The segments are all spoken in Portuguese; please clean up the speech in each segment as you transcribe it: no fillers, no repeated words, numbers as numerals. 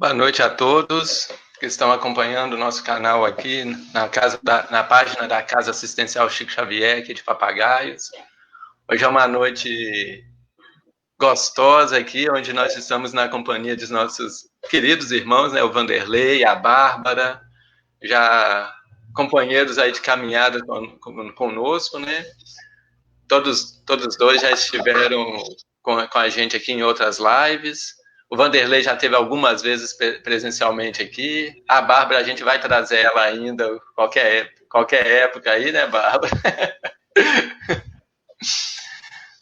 Boa noite a todos que estão acompanhando o nosso canal aqui na página da Casa Assistencial Chico Xavier, aqui de Papagaios. Hoje é uma noite gostosa aqui, onde nós estamos na companhia dos nossos queridos irmãos, né, o Vanderlei, a Bárbara, já companheiros aí de caminhada conosco, né? Todos dois já estiveram com a gente aqui em outras lives. O Vanderlei já teve algumas vezes presencialmente aqui. A Bárbara, a gente vai trazer ela ainda qualquer época aí, né, Bárbara?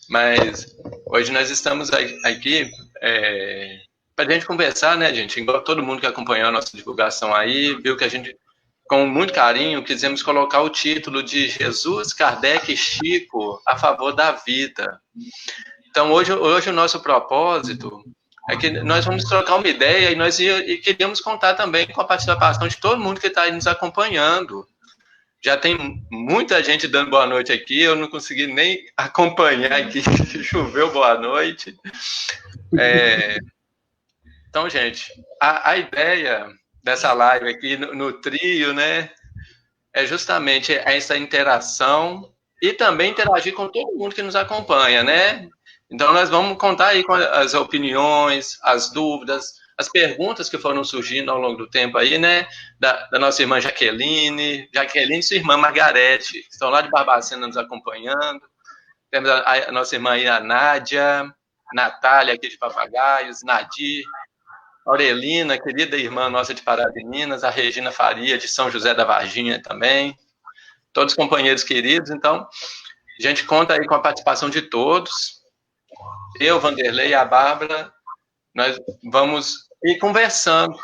Mas hoje nós estamos aqui para a gente conversar, né, gente? Igual todo mundo que acompanhou a nossa divulgação aí, viu que a gente, com muito carinho, quisemos colocar o título de Jesus, Kardec e Chico a favor da vida. Então, hoje o nosso propósito é que nós vamos trocar uma ideia e queríamos contar também com a participação de todo mundo que está aí nos acompanhando. Já tem muita gente dando boa noite aqui, eu não consegui nem acompanhar aqui, choveu boa noite. Então, gente, a ideia dessa live aqui no trio, né, é justamente essa interação e também interagir com todo mundo que nos acompanha, né? Então, nós vamos contar aí com as opiniões, as dúvidas, as perguntas que foram surgindo ao longo do tempo aí, né? Da nossa irmã Jaqueline e sua irmã Margarete, que estão lá de Barbacena nos acompanhando. Temos a nossa irmã aí, a Nádia, Natália, aqui de Papagaios, Nadir, Aurelina, querida irmã nossa de Pará de Minas, a Regina Faria, de São José da Varginha também. Todos companheiros queridos. Então, a gente conta aí com a participação de todos. Eu, Vanderlei e a Bárbara, nós vamos ir conversando,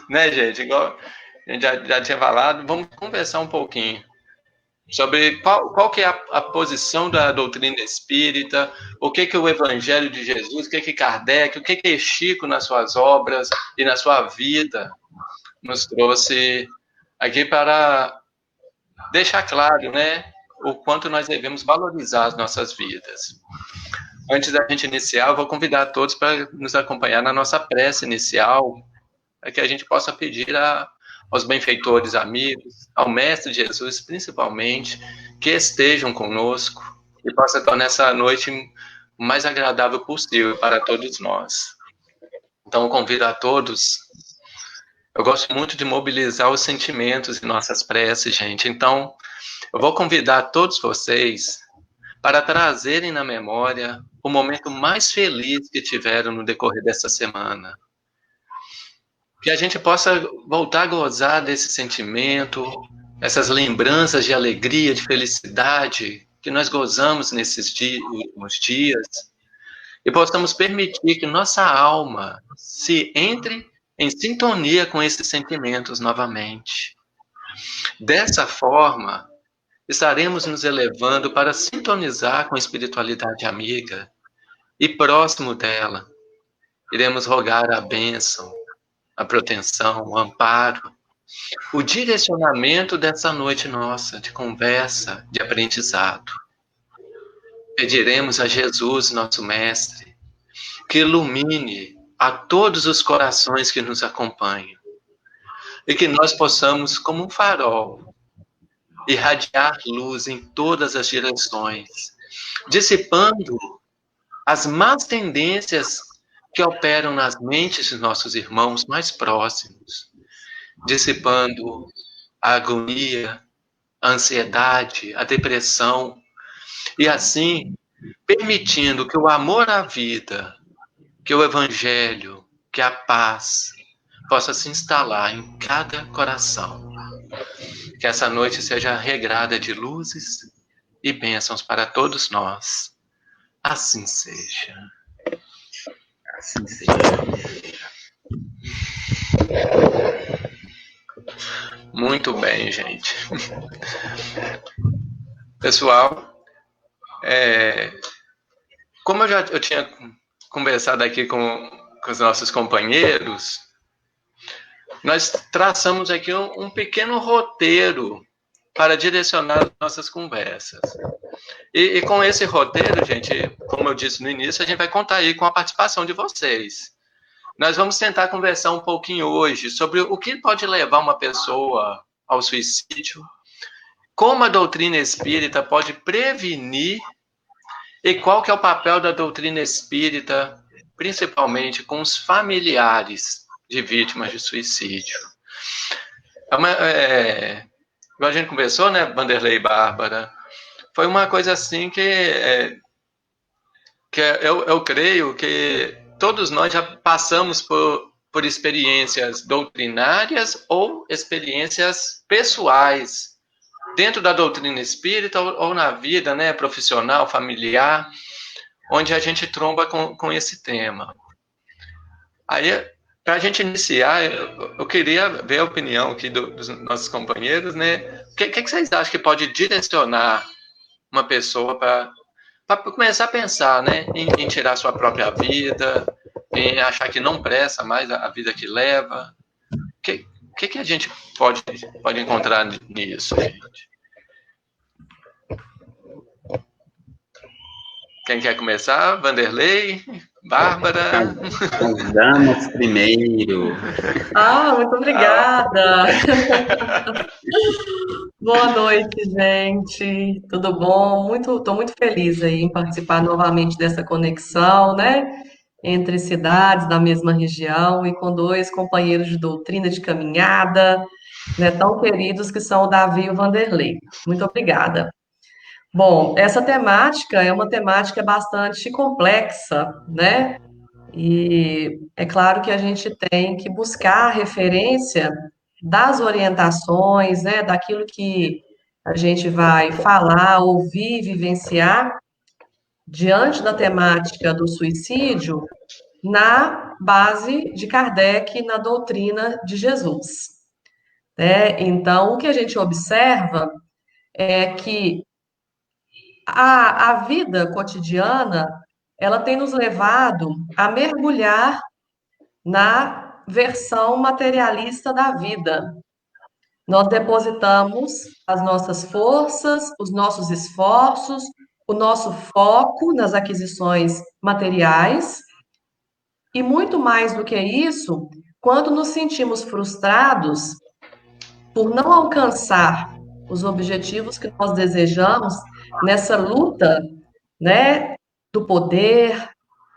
né, gente? Igual a gente já tinha falado, vamos conversar um pouquinho sobre qual que é a posição da doutrina espírita, o que o Evangelho de Jesus, o que Kardec, o que Chico nas suas obras e na sua vida nos trouxe aqui para deixar claro, né, o quanto nós devemos valorizar as nossas vidas. Antes da gente iniciar, eu vou convidar todos para nos acompanhar na nossa prece inicial, para que a gente possa pedir aos benfeitores amigos, ao Mestre Jesus, principalmente, que estejam conosco e possa tornar essa noite o mais agradável possível para todos nós. Então, eu convido a todos. Eu gosto muito de mobilizar os sentimentos em nossas preces, gente. Então, eu vou convidar todos vocês para trazerem na memória o momento mais feliz que tiveram no decorrer dessa semana. Que a gente possa voltar a gozar desse sentimento, essas lembranças de alegria, de felicidade que nós gozamos nesses últimos dias, e possamos permitir que nossa alma se entre em sintonia com esses sentimentos novamente. Dessa forma, estaremos nos elevando para sintonizar com a espiritualidade amiga e próximo dela. Iremos rogar a bênção, a proteção, o amparo, o direcionamento dessa noite nossa de conversa, de aprendizado. Pediremos a Jesus, nosso Mestre, que ilumine a todos os corações que nos acompanham e que nós possamos, como um farol, irradiar luz em todas as direções, dissipando as más tendências que operam nas mentes de nossos irmãos mais próximos, dissipando a agonia, a ansiedade, a depressão, e assim permitindo que o amor à vida, que o evangelho, que a paz possa se instalar em cada coração. Que essa noite seja regrada de luzes e bênçãos para todos nós. Assim seja. Assim seja. Muito bem, gente. Pessoal, como eu tinha conversado aqui com os nossos companheiros, nós traçamos aqui um pequeno roteiro para direcionar nossas conversas. E com esse roteiro, gente, como eu disse no início, a gente vai contar aí com a participação de vocês. Nós vamos tentar conversar um pouquinho hoje sobre o que pode levar uma pessoa ao suicídio, como a doutrina espírita pode prevenir e qual que é o papel da doutrina espírita, principalmente com os familiares de vítimas de suicídio. Igual a gente conversou, né, Vanderlei e Bárbara, foi uma coisa assim que eu creio que todos nós já passamos por experiências doutrinárias ou experiências pessoais, dentro da doutrina espírita ou na vida, né, profissional, familiar, onde a gente tromba com esse tema. Aí, para a gente iniciar, eu queria ver a opinião aqui dos nossos companheiros, né? O que vocês acham que pode direcionar uma pessoa para começar a pensar, né, em tirar sua própria vida, em achar que não presta mais a vida que leva? O que a gente pode encontrar nisso, gente? Quem quer começar? Vanderlei? Bárbara? As damas primeiro. Muito obrigada. Boa noite, gente. Tudo bom? Estou muito feliz aí em participar novamente dessa conexão, né? Entre cidades da mesma região e com dois companheiros de doutrina de caminhada, né? Tão queridos que são o Davi e o Vanderlei. Muito obrigada. Bom, essa temática é uma temática bastante complexa, né? E é claro que a gente tem que buscar a referência das orientações, né, daquilo que a gente vai falar, ouvir, vivenciar diante da temática do suicídio na base de Kardec, na doutrina de Jesus, né? Então, o que a gente observa é que a vida cotidiana, ela tem nos levado a mergulhar na versão materialista da vida. Nós depositamos as nossas forças, os nossos esforços, o nosso foco nas aquisições materiais, e muito mais do que isso, quando nos sentimos frustrados por não alcançar os objetivos que nós desejamos nessa luta, né, do poder,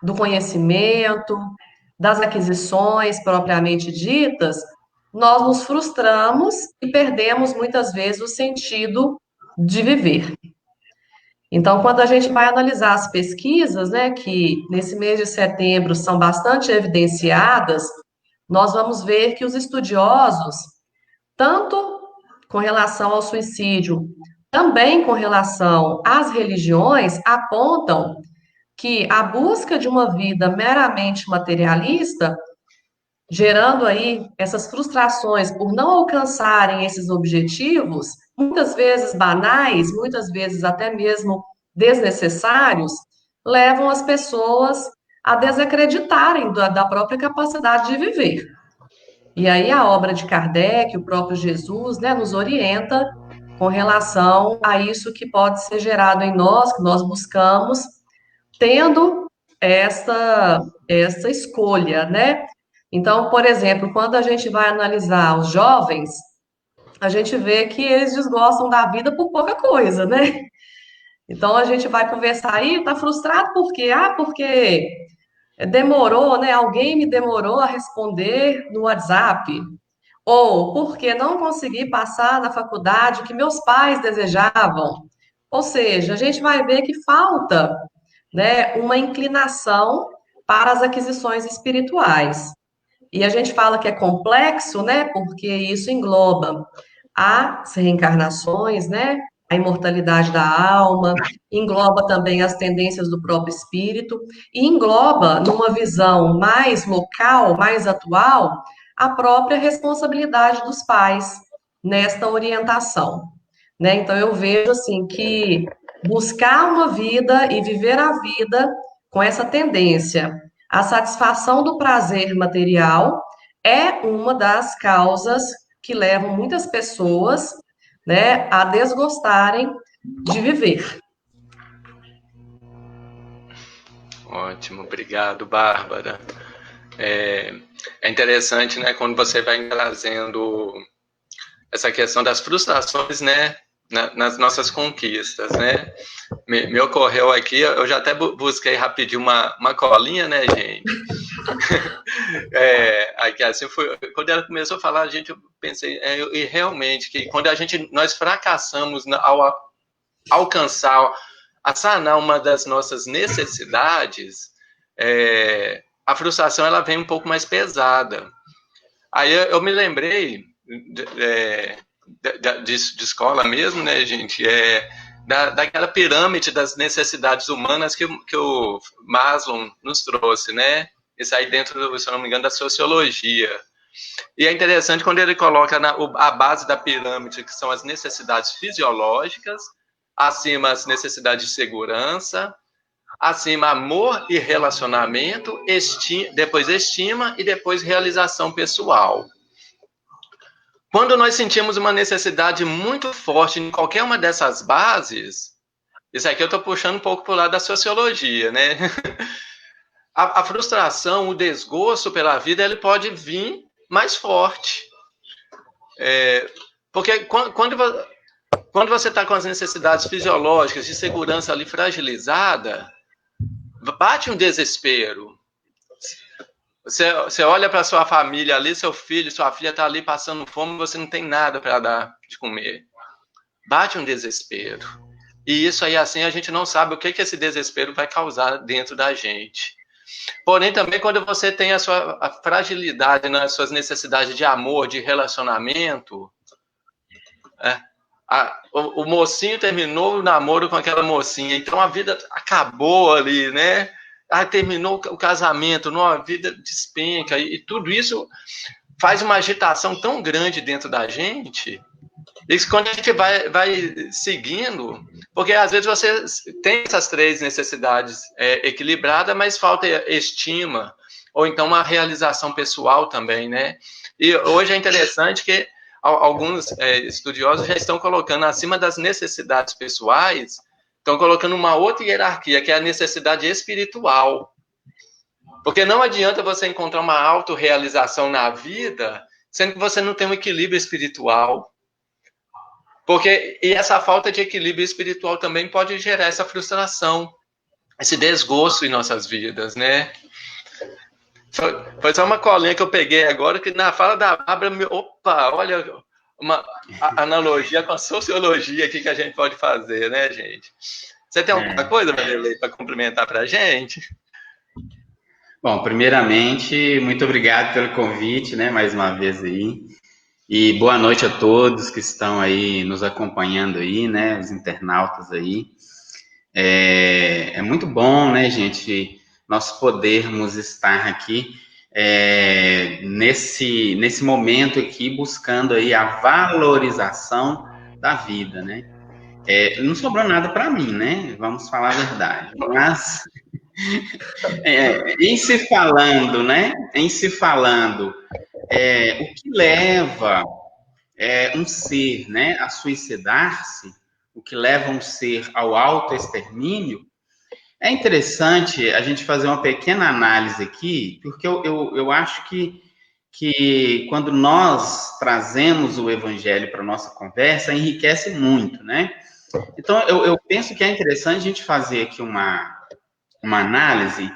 do conhecimento, das aquisições propriamente ditas, nós nos frustramos e perdemos muitas vezes o sentido de viver. Então, quando a gente vai analisar as pesquisas, né, que nesse mês de setembro são bastante evidenciadas, nós vamos ver que os estudiosos, tanto com relação ao suicídio, também com relação às religiões, apontam que a busca de uma vida meramente materialista, gerando aí essas frustrações por não alcançarem esses objetivos, muitas vezes banais, muitas vezes até mesmo desnecessários, levam as pessoas a desacreditarem da própria capacidade de viver. E aí a obra de Kardec, o próprio Jesus, né, nos orienta com relação a isso que pode ser gerado em nós, que nós buscamos, tendo essa escolha, né? Então, por exemplo, quando a gente vai analisar os jovens, a gente vê que eles desgostam da vida por pouca coisa, né? Então a gente vai conversar aí, tá frustrado por quê? Porque demorou, né? Alguém me demorou a responder no WhatsApp. Ou porque não consegui passar na faculdade que meus pais desejavam. Ou seja, a gente vai ver que falta, né, uma inclinação para as aquisições espirituais. E a gente fala que é complexo, né, porque isso engloba as reencarnações, né, a imortalidade da alma, engloba também as tendências do próprio espírito, e engloba, numa visão mais local, mais atual, a própria responsabilidade dos pais nesta orientação, né? Então eu vejo assim que buscar uma vida e viver a vida com essa tendência, a satisfação do prazer material é uma das causas que levam muitas pessoas, né, a desgostarem de viver. Ótimo, obrigado, Bárbara. É interessante, né, quando você vai trazendo essa questão das frustrações, né, nas nossas conquistas, né? Me ocorreu aqui, eu já até busquei rapidinho uma colinha, né, gente? Aqui, assim, quando ela começou a falar, eu pensei, e realmente, que quando nós fracassamos ao alcançar, a sanar uma das nossas necessidades, a frustração, ela vem um pouco mais pesada. Aí eu me lembrei de escola mesmo, né, gente? Daquela pirâmide das necessidades humanas que o Maslow nos trouxe, né? Isso aí dentro, se eu não me engano, da sociologia. E é interessante quando ele coloca a base da pirâmide, que são as necessidades fisiológicas, acima as necessidades de segurança, acima amor e relacionamento, depois estima e depois realização pessoal. Quando nós sentimos uma necessidade muito forte em qualquer uma dessas bases, isso aqui eu estou puxando um pouco para o lado da sociologia, né? A frustração, o desgosto pela vida, ele pode vir mais forte. Porque quando você está com as necessidades fisiológicas de segurança ali fragilizada, bate um desespero. Você olha para sua família ali, seu filho, sua filha está ali passando fome, você não tem nada para dar de comer. Bate um desespero. E isso aí, assim, a gente não sabe o que esse desespero vai causar dentro da gente. Porém, também quando você tem a fragilidade nas suas necessidades de amor, de relacionamento, o mocinho terminou o namoro com aquela mocinha, então a vida acabou ali, né? Terminou o casamento, a vida despenca, e tudo isso faz uma agitação tão grande dentro da gente. Isso quando a gente vai seguindo, porque às vezes você tem essas três necessidades equilibradas, mas falta estima, ou então uma realização pessoal também, né? E hoje é interessante que alguns estudiosos já estão colocando acima das necessidades pessoais, estão colocando uma outra hierarquia, que é a necessidade espiritual. Porque não adianta você encontrar uma autorrealização na vida, sendo que você não tem um equilíbrio espiritual. E essa falta de equilíbrio espiritual também pode gerar essa frustração, esse desgosto em nossas vidas, né? Foi só uma colinha que eu peguei agora, que na fala da Bárbara, opa, olha, uma analogia com a sociologia aqui que a gente pode fazer, né, gente? Você tem alguma coisa, Vanderlei, para complementar para a gente? Bom, primeiramente, muito obrigado pelo convite, né, mais uma vez aí. E boa noite a todos que estão aí nos acompanhando aí, né, os internautas aí. É muito bom, né, gente, nós podermos estar aqui nesse momento aqui, buscando aí a valorização da vida, né. Não sobrou nada para mim, né, vamos falar a verdade, mas em se falando, né, o que leva um ser, né, a suicidar-se, o que leva um ser ao autoextermínio, é interessante a gente fazer uma pequena análise aqui, porque eu acho que quando nós trazemos o evangelho para a nossa conversa, enriquece muito, né? Então, eu penso que é interessante a gente fazer aqui uma análise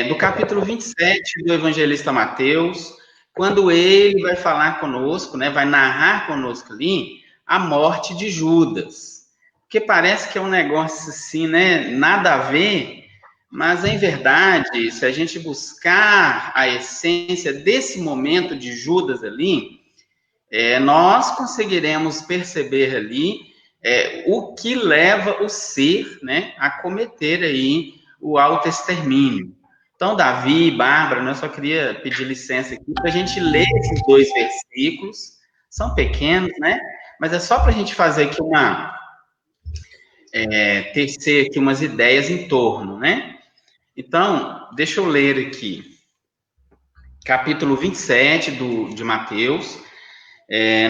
do capítulo 27 do evangelista Mateus, quando ele vai falar conosco, né, vai narrar conosco ali a morte de Judas. Porque parece que é um negócio assim, né, nada a ver, mas em verdade, se a gente buscar a essência desse momento de Judas ali, nós conseguiremos perceber ali o que leva o ser, né, a cometer aí o autoextermínio. Então, Davi e Bárbara, eu só queria pedir licença aqui para a gente ler esses 2 versículos, são pequenos, né? Mas é só para a gente fazer aqui tecer aqui umas ideias em torno, né? Então, deixa eu ler aqui, capítulo 27 de Mateus,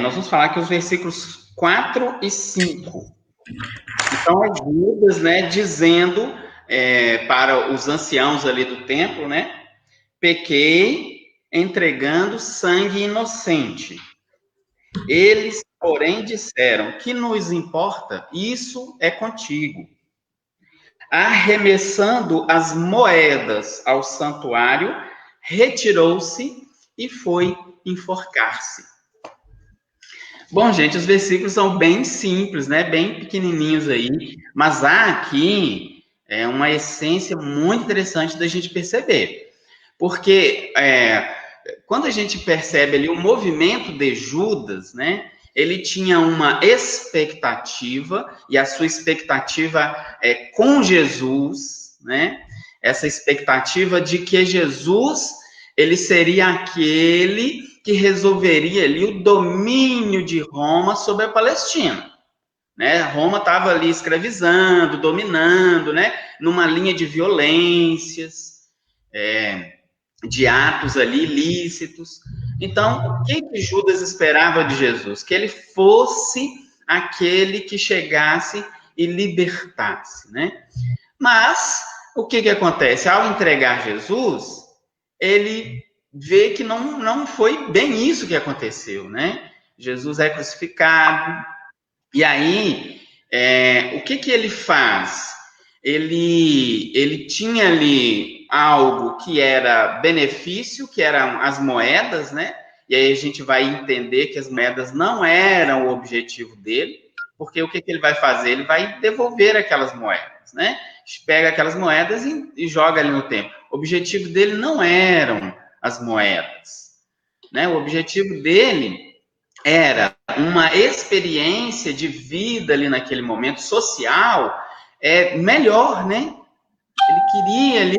nós vamos falar aqui os versículos 4 e 5. Então, é Judas, né, dizendo para os anciãos ali do templo, né, pequei entregando sangue inocente. Eles, porém, disseram: que nos importa? Isso é contigo. Arremessando as moedas ao santuário, retirou-se e foi enforcar-se. Bom, gente, os versículos são bem simples, né? Bem pequenininhos aí, mas há aqui uma essência muito interessante da gente perceber. Porque quando a gente percebe ali o movimento de Judas, né? Ele tinha uma expectativa, e a sua expectativa é com Jesus, né? Essa expectativa de que Jesus, ele seria aquele que resolveria ali o domínio de Roma sobre a Palestina, né? Roma estava ali escravizando, dominando, né? Numa linha de violências, de atos ali ilícitos. Então, o que Judas esperava de Jesus? Que ele fosse aquele que chegasse e libertasse, né? Mas, o que acontece? Ao entregar Jesus, ele vê que não foi bem isso que aconteceu, né? Jesus é crucificado, e aí, o que ele faz? Ele tinha ali algo que era benefício, que eram as moedas, né? E aí a gente vai entender que as moedas não eram o objetivo dele, porque o que ele vai fazer? Ele vai devolver aquelas moedas, né? Pega aquelas moedas e joga ali no templo. O objetivo dele não eram as moedas, né? O objetivo dele era uma experiência de vida ali naquele momento social melhor, né? Ele queria ali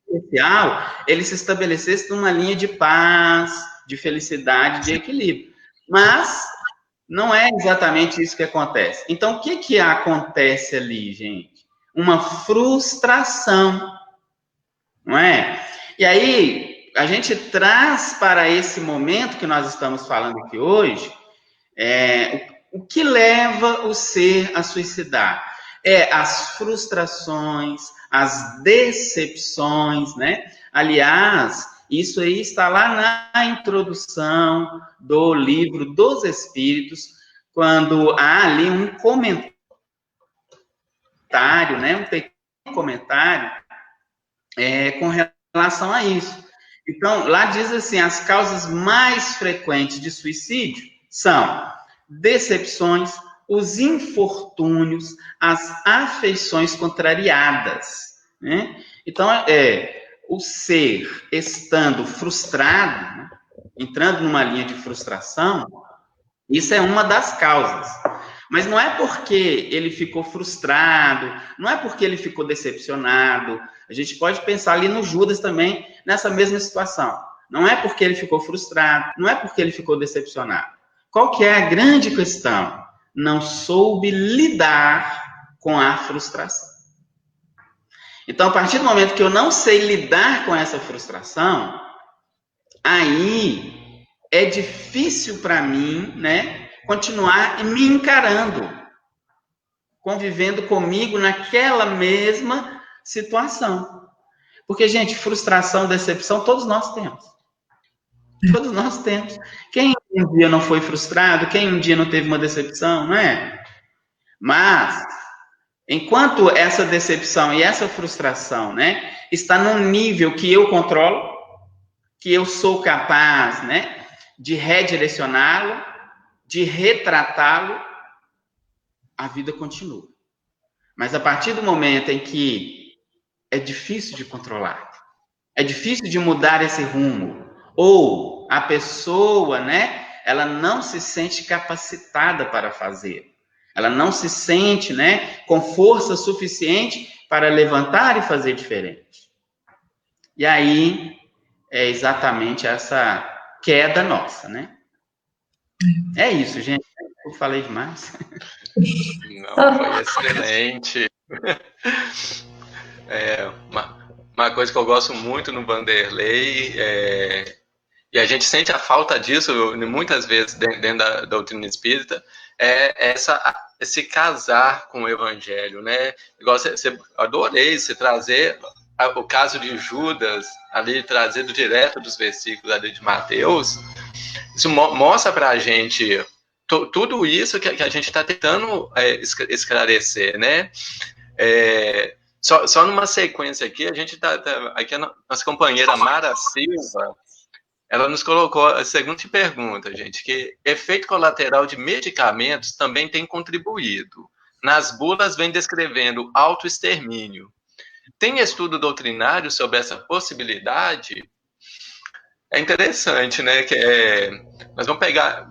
social, ele se estabelecesse numa linha de paz, de felicidade, de equilíbrio. Mas não é exatamente isso que acontece. Então, o que acontece ali, gente? Uma frustração, não é? E aí, a gente traz para esse momento que nós estamos falando aqui hoje, o que leva o ser a suicidar? As frustrações, as decepções, né? Aliás, isso aí está lá na introdução do livro dos Espíritos, quando há ali um comentário, né? Um pequeno comentário com relação a isso. Então, lá diz assim, as causas mais frequentes de suicídio são decepções, os infortúnios, as afeições contrariadas, né? Então, o ser estando frustrado, né? Entrando numa linha de frustração, isso é uma das causas. Mas não é porque ele ficou frustrado, não é porque ele ficou decepcionado. A gente pode pensar ali no Judas também, nessa mesma situação. Não é porque ele ficou frustrado, não é porque ele ficou decepcionado. Qual que é a grande questão? Não soube lidar com a frustração. Então, a partir do momento que eu não sei lidar com essa frustração, aí é difícil para mim, né, continuar me encarando, convivendo comigo naquela mesma situação. Porque, gente, frustração, decepção, todos nós temos. Todos nós temos. Quem um dia não foi frustrado, quem um dia não teve uma decepção, não é? Mas, enquanto essa decepção e essa frustração, né, está num nível que eu controlo, que eu sou capaz, né, de redirecioná-lo, de retratá-lo, a vida continua. Mas a partir do momento em que é difícil de controlar, é difícil de mudar esse rumo, ou a pessoa, né, ela não se sente capacitada para fazer, ela não se sente, né, com força suficiente para levantar e fazer diferente. E aí é exatamente essa queda nossa, né? É isso, gente. Eu falei demais. Não, foi excelente. Uma coisa que eu gosto muito no Vanderlei, e a gente sente a falta disso muitas vezes dentro da doutrina espírita, esse casar com o evangelho, né? Igual adorei você trazer o caso de Judas, ali trazido direto dos versículos ali de Mateus, isso mostra para a gente tudo isso que a gente está tentando esclarecer, né? Só numa sequência aqui, a gente aqui a nossa companheira Mara Silva, ela nos colocou a seguinte pergunta, gente, que efeito colateral de medicamentos também tem contribuído. Nas bulas vem descrevendo autoextermínio. Tem estudo doutrinário sobre essa possibilidade? É interessante, né? Nós vamos pegar...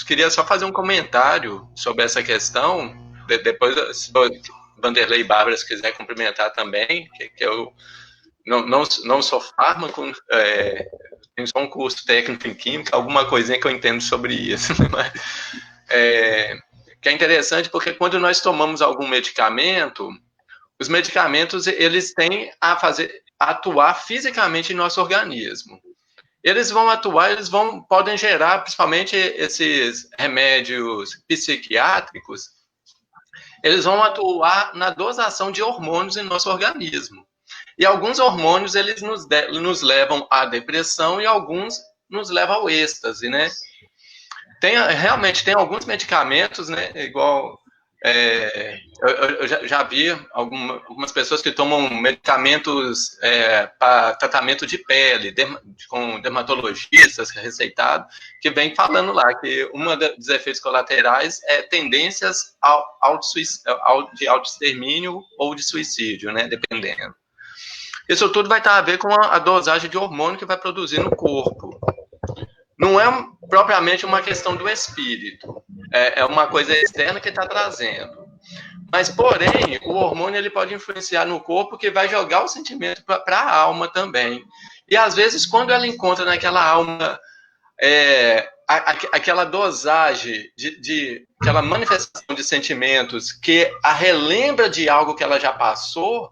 Queria só fazer um comentário sobre essa questão. Depois, se Vanderlei e Bárbara, se quiser cumprimentar também, que eu não sou fármaco, tenho só um curso técnico em química, alguma coisinha que eu entendo sobre isso. Mas, que é interessante porque quando nós tomamos algum medicamento, os medicamentos, eles têm a atuar fisicamente em nosso organismo. Eles vão atuar, podem gerar, principalmente esses remédios psiquiátricos, eles vão atuar na dosação de hormônios em nosso organismo. E alguns hormônios, eles nos levam à depressão e alguns nos levam ao êxtase, né? Realmente, tem alguns medicamentos, né, igual... eu já vi algumas pessoas que tomam medicamentos para tratamento de pele, com dermatologistas receitado, que vem falando lá que um dos efeitos colaterais é tendências de autoextermínio ou de suicídio, né, dependendo. Isso tudo vai estar a ver com a dosagem de hormônio que vai produzir no corpo. Não é propriamente uma questão do espírito, é uma coisa externa que está trazendo. Mas, porém, o hormônio ele pode influenciar no corpo, que vai jogar o sentimento para a alma também. E, às vezes, quando ela encontra naquela alma aquela dosagem, aquela manifestação de sentimentos que a relembra de algo que ela já passou,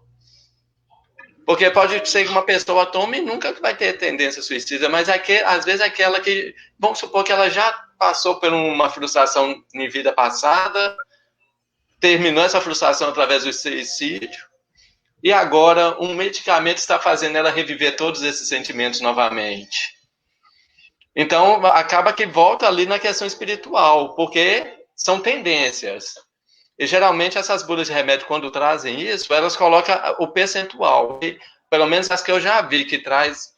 porque pode ser que uma pessoa tome e nunca vai ter tendência suicida, mas às vezes aquela que, vamos supor que ela já passou por uma frustração em vida passada, terminou essa frustração através do suicídio, e agora um medicamento está fazendo ela reviver todos esses sentimentos novamente. Então, acaba que volta ali na questão espiritual, porque são tendências. E geralmente essas bulas de remédio, quando trazem isso, elas colocam o percentual. E, pelo menos as que eu já vi que traz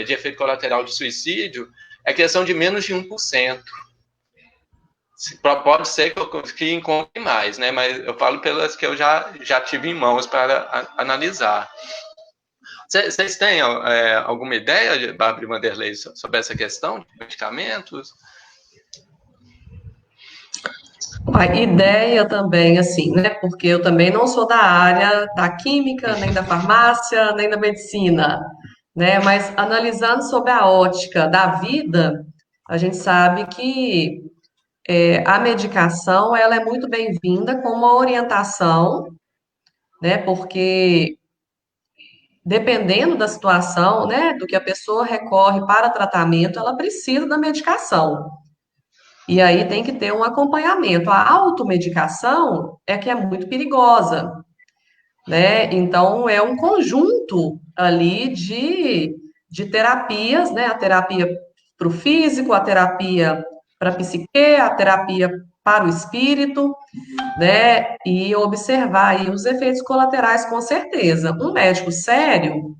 de efeito colateral de suicídio, é questão de menos de 1%. Pode ser que encontre mais, né? Mas eu falo pelas que eu já tive em mãos para analisar. Vocês têm alguma ideia, Bárbara e Vanderlei, sobre essa questão de medicamentos? A ideia também, assim, né? Porque eu também não sou da área da química, nem da farmácia, nem da medicina, né? Mas analisando sobre a ótica da vida, a gente sabe que a medicação, ela é muito bem-vinda com uma orientação, né? Porque dependendo da situação, né, do que a pessoa recorre para tratamento, ela precisa da medicação. E aí tem que ter um acompanhamento. A automedicação é que é muito perigosa, né? Então é um conjunto ali de terapias, né? A terapia para o físico, a terapia para a psique, a terapia para o espírito, né? E observar aí os efeitos colaterais com certeza. Um médico sério,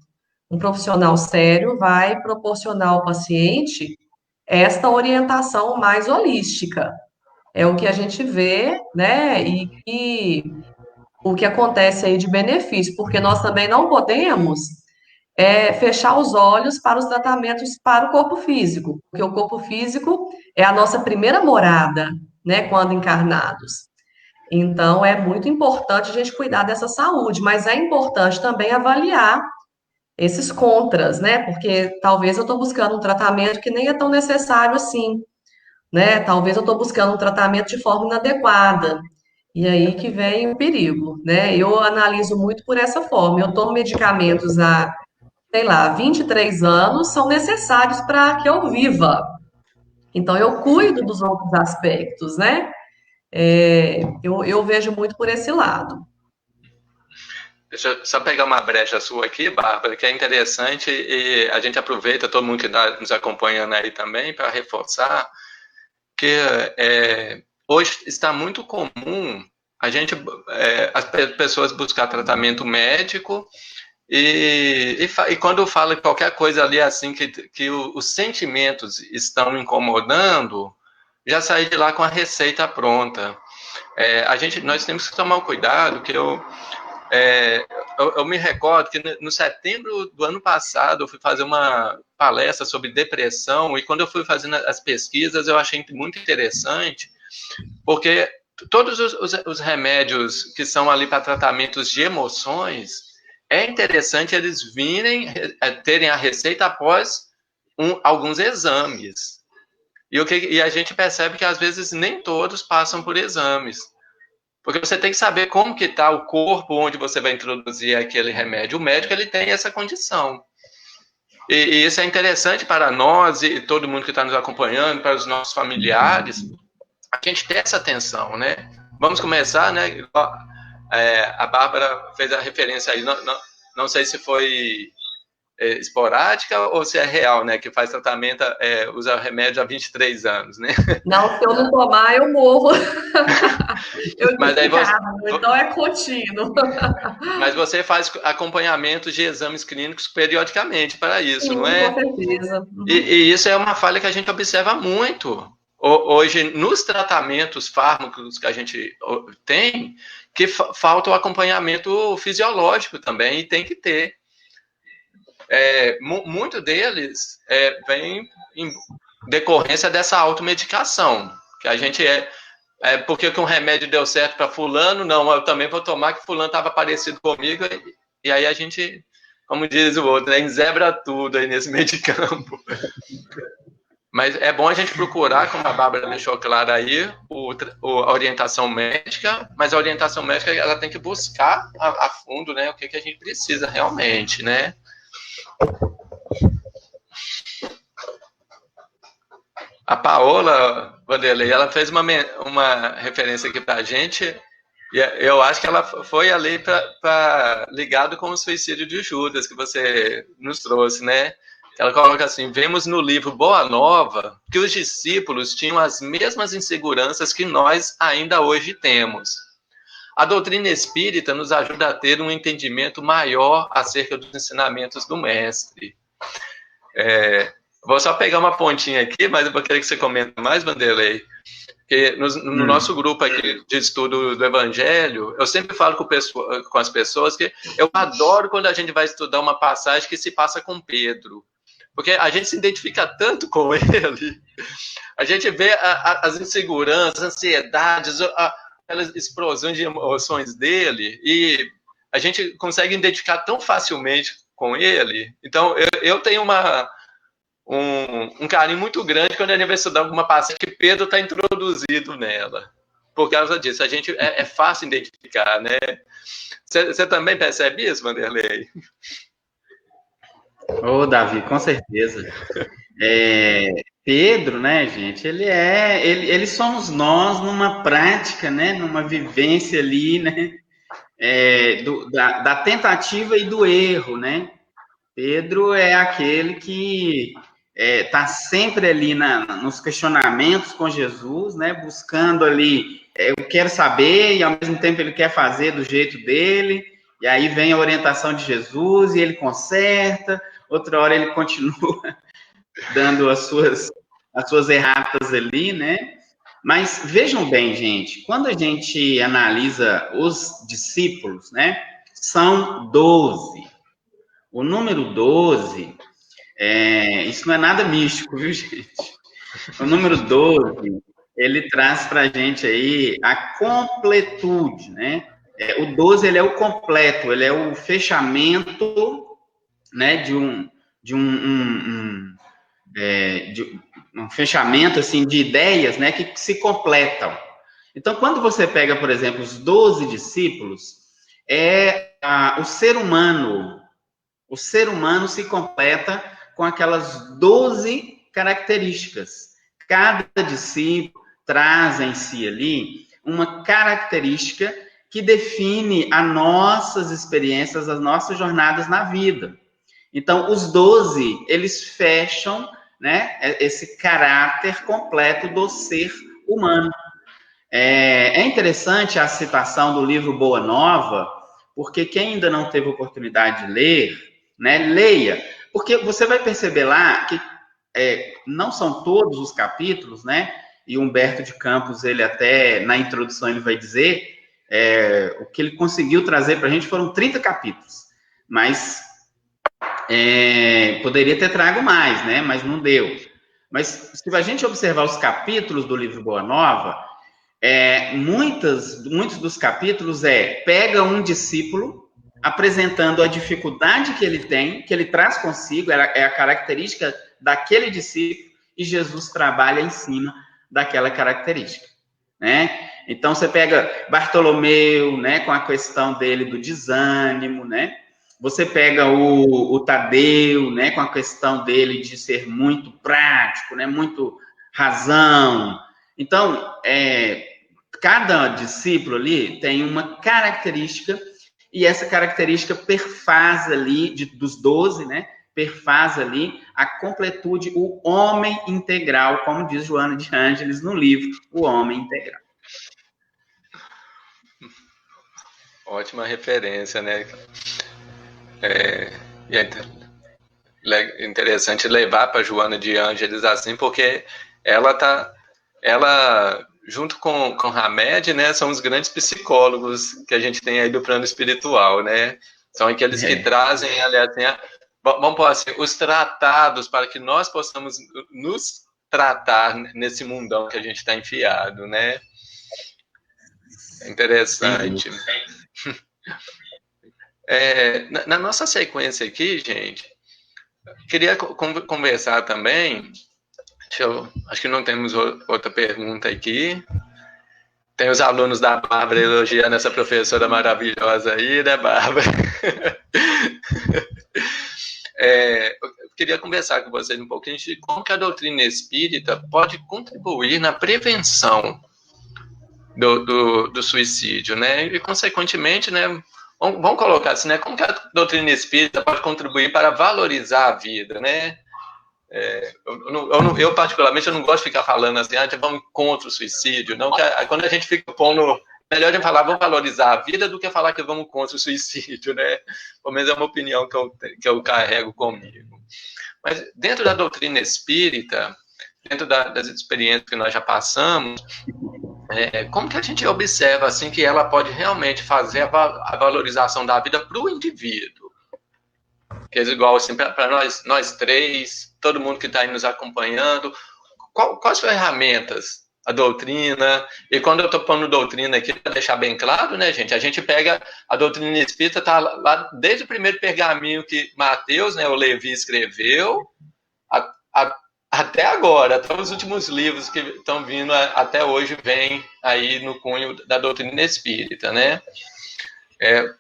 um profissional sério, vai proporcionar ao paciente esta orientação mais holística. É o que a gente vê, né? E o que acontece aí de benefício, porque nós também não podemos fechar os olhos para os tratamentos para o corpo físico, porque o corpo físico é a nossa primeira morada, né, quando encarnados. Então, é muito importante a gente cuidar dessa saúde, mas é importante também avaliar esses contras, né, porque talvez eu estou buscando um tratamento que nem é tão necessário assim, né, talvez eu estou buscando um tratamento de forma inadequada, e aí que vem o perigo, né, eu analiso muito por essa forma, eu tomo medicamentos há sei lá, 23 anos são necessários para que eu viva. Então, eu cuido dos outros aspectos, né? Eu vejo muito por esse lado. Deixa eu só pegar uma brecha sua aqui, Bárbara, que é interessante e a gente aproveita, todo mundo que está nos acompanhando aí também, para reforçar que hoje está muito comum a gente, as pessoas buscar tratamento médico e quando fala qualquer coisa ali assim que os sentimentos estão incomodando, já sair de lá com a receita pronta. Nós temos que tomar o cuidado que eu me recordo que no setembro do ano passado eu fui fazer uma palestra sobre depressão e quando eu fui fazendo as pesquisas eu achei muito interessante, porque todos os remédios que são ali para tratamentos de emoções, é interessante eles virem, terem a receita após alguns exames. E a gente percebe que às vezes nem todos passam por exames. Porque você tem que saber como que está o corpo onde você vai introduzir aquele remédio. O médico ele tem essa condição. E isso é interessante para nós e todo mundo que está nos acompanhando, para os nossos familiares, a gente ter essa atenção, né? Vamos começar, né? A Bárbara fez a referência aí, não sei se foi esporádica ou se é real, né? Que faz tratamento, usa remédio há 23 anos, né? Não, se eu não tomar, eu morro. Eu Mas aí descargo, então é contínuo. Mas você faz acompanhamento de exames clínicos periodicamente para isso, não Sim, com é? certeza. E isso é uma falha que a gente observa muito. Hoje, nos tratamentos fármacos que a gente tem, que falta o acompanhamento fisiológico também, e tem que ter. Muito deles vem em decorrência dessa automedicação, que a gente porque que um remédio deu certo para fulano, não, eu também vou tomar que fulano estava parecido comigo, e aí a gente, como diz o outro, né, enzebra tudo aí nesse meio de campo. Mas é bom a gente procurar, como a Bárbara deixou claro aí, a orientação médica, mas a orientação médica ela tem que buscar a fundo, né, o que a gente precisa realmente, né? A Paola Vanderlei, ela fez uma referência aqui para a gente, e eu acho que ela foi ali ligado com o suicídio de Judas, que você nos trouxe, né? Ela coloca assim: vemos no livro Boa Nova que os discípulos tinham as mesmas inseguranças que nós ainda hoje temos. A doutrina espírita nos ajuda a ter um entendimento maior acerca dos ensinamentos do mestre. Vou só pegar uma pontinha aqui, mas eu vou querer que você comente mais, Vanderlei. Porque no nosso grupo aqui de estudo do Evangelho, eu sempre falo com as pessoas que eu adoro quando a gente vai estudar uma passagem que se passa com Pedro. Porque a gente se identifica tanto com ele, a gente vê as inseguranças, as ansiedades, aquelas explosões de emoções dele, e a gente consegue identificar tão facilmente com ele. Então, eu tenho um carinho muito grande quando a gente vai estudar alguma passagem que Pedro está introduzido nela. Por causa disso, a gente é fácil identificar, né? Você também percebe isso, Vanderlei? Ô, Davi, com certeza. Pedro, né, gente, ele somos nós numa prática, né, numa vivência ali, né, da tentativa e do erro, né? Pedro é aquele que está sempre ali nos questionamentos com Jesus, né, buscando ali, eu quero saber, e ao mesmo tempo ele quer fazer do jeito dele, e aí vem a orientação de Jesus, e ele conserta, outra hora ele continua dando as suas erratas ali, né? Mas vejam bem, gente, quando a gente analisa os discípulos, né, são 12. O número 12, isso não é nada místico, viu, gente? O número 12, ele traz para a gente aí a completude, né? O 12, ele é o completo, ele é o fechamento, né, de um fechamento, assim, de ideias, né, que se completam. Então, quando você pega, por exemplo, os 12 discípulos, o ser humano se completa com aquelas 12 características. Cada discípulo traz em si ali uma característica que define as nossas experiências, as nossas jornadas na vida. Então, os 12, eles fecham, né, esse caráter completo do ser humano. É interessante a citação do livro Boa Nova, porque quem ainda não teve oportunidade de ler, né, leia, porque você vai perceber lá que não são todos os capítulos, né, e Humberto de Campos, ele até, na introdução, ele vai dizer, o que ele conseguiu trazer para a gente foram 30 capítulos, mas poderia ter trago mais, né, mas não deu. Mas se a gente observar os capítulos do livro Boa Nova, muitos dos capítulos pega um discípulo apresentando a dificuldade que ele tem, que ele traz consigo, é a característica daquele discípulo, e Jesus trabalha em cima daquela característica, né? Então, você pega Bartolomeu, né, com a questão dele do desânimo, né? Você pega o Tadeu, né, com a questão dele de ser muito prático, né, muito razão. Então, cada discípulo ali tem uma característica, e essa característica perfaz ali, dos 12, né, perfaz ali a completude, o homem integral, como diz Joana de Ângeles no livro O Homem Integral. Ótima referência, né? E é interessante levar para Joana de Ângeles assim, porque ela junto com Hamed, né, são os grandes psicólogos que a gente tem aí do plano espiritual, né? São aqueles que trazem, aliás, vamos pôr assim, os tratados para que nós possamos nos tratar nesse mundão que a gente está enfiado, né? É interessante. Na nossa sequência aqui, gente, queria conversar também. Acho que não temos outra pergunta aqui. Tem os alunos da Bárbara elogiando essa professora maravilhosa aí, né, Bárbara? Eu queria conversar com vocês um pouquinho de como que a doutrina espírita pode contribuir na prevenção do suicídio, né? E, consequentemente, né, vamos colocar assim, né? Como que a doutrina espírita pode contribuir para valorizar a vida, né? Eu particularmente, eu não gosto de ficar falando assim, vamos contra o suicídio, não, quando a gente fica pondo, melhor a gente falar, vamos valorizar a vida do que falar que vamos contra o suicídio, né? Pelo menos é uma opinião que eu carrego comigo. Mas dentro da doutrina espírita, dentro das experiências que nós já passamos, como que a gente observa assim que ela pode realmente fazer a valorização da vida para o indivíduo? Que é igual assim, para nós três, todo mundo que está aí nos acompanhando, quais ferramentas a doutrina, e quando eu estou pondo doutrina aqui, para deixar bem claro, né, gente, a gente pega a doutrina espírita, está lá desde o primeiro pergaminho que Mateus, né, o Levi escreveu, até agora, até os últimos livros que estão vindo até hoje, vem aí no cunho da doutrina espírita, né?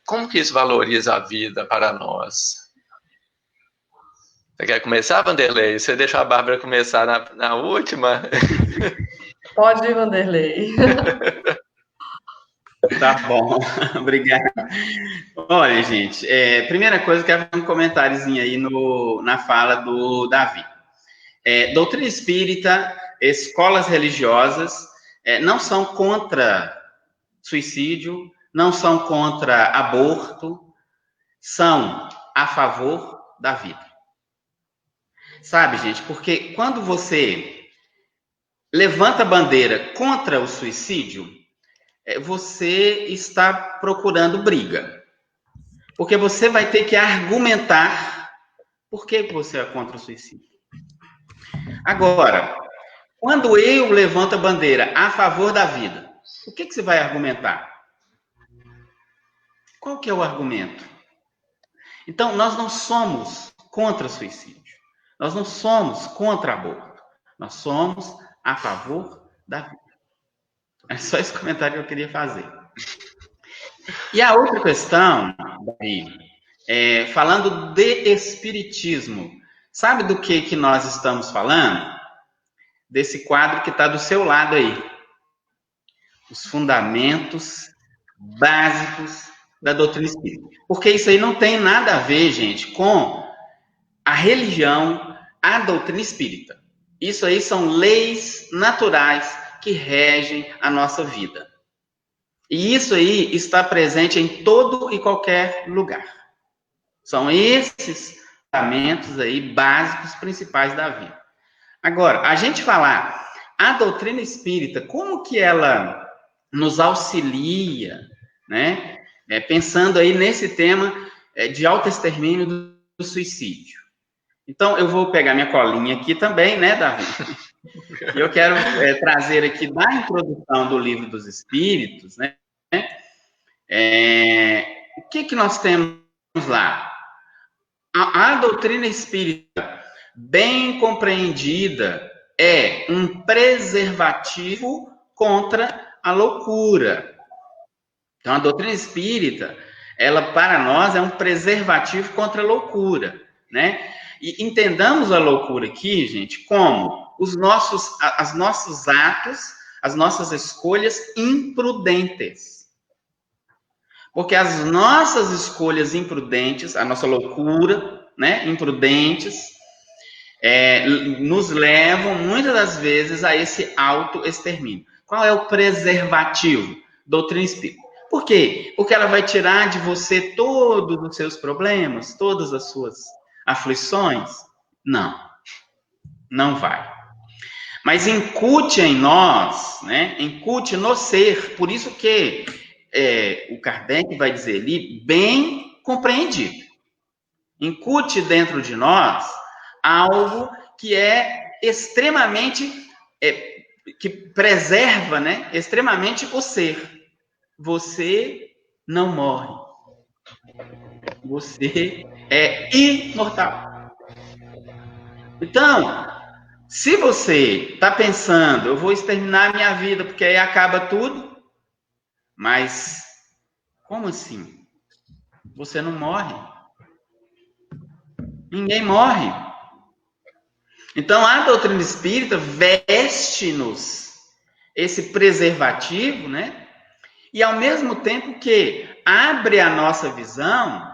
Como que isso valoriza a vida para nós? Você quer começar, Vanderlei? Você deixa a Bárbara começar na última? Pode ir, Vanderlei. Tá bom, obrigado. Olha, gente, primeira coisa, quero fazer um comentáriozinho aí na fala do Davi. Doutrina espírita, escolas religiosas não são contra suicídio, não são contra aborto, são a favor da vida. Sabe, gente, porque quando você levanta a bandeira contra o suicídio, você está procurando briga. Porque você vai ter que argumentar por que você é contra o suicídio. Agora, quando eu levanto a bandeira a favor da vida, o que você vai argumentar? Qual que é o argumento? Então, nós não somos contra o suicídio. Nós não somos contra aborto. Nós somos a favor da vida. É só esse comentário que eu queria fazer. E a outra questão, Davi, falando de espiritismo, sabe do que nós estamos falando? Desse quadro que está do seu lado aí. Os fundamentos básicos da doutrina espírita. Porque isso aí não tem nada a ver, gente, com a religião, a doutrina espírita. Isso aí são leis naturais que regem a nossa vida. E isso aí está presente em todo e qualquer lugar. São esses fundamentos aí básicos, principais da vida. Agora, a gente falar a doutrina espírita, como que ela nos auxilia, né? Pensando aí nesse tema de autoextermínio do suicídio. Então, eu vou pegar minha colinha aqui também, né, Davi? E eu quero trazer aqui da introdução do Livro dos Espíritos, né? O que nós temos lá? A doutrina espírita, bem compreendida, é um preservativo contra a loucura. Então, a doutrina espírita, ela para nós é um preservativo contra a loucura, né? E entendamos a loucura aqui, gente, como os nossos atos, as nossas escolhas imprudentes. Porque as nossas escolhas imprudentes, a nossa loucura, né, imprudentes, nos levam, muitas das vezes, a esse autoextermínio. Qual é o preservativo? Doutrina espírita. Por quê? Porque ela vai tirar de você todos os seus problemas, todas as suas aflições? Não, não vai. Mas incute em nós, né? Incute no ser, por isso que o Kardec vai dizer ali, bem compreendido. Incute dentro de nós algo que é extremamente, que preserva, né? Extremamente o ser. Você não morre. Você é imortal. Então, se você está pensando, eu vou exterminar a minha vida porque aí acaba tudo, mas como assim? Você não morre. Ninguém morre. Então, a doutrina espírita veste-nos esse preservativo, né? E ao mesmo tempo que abre a nossa visão,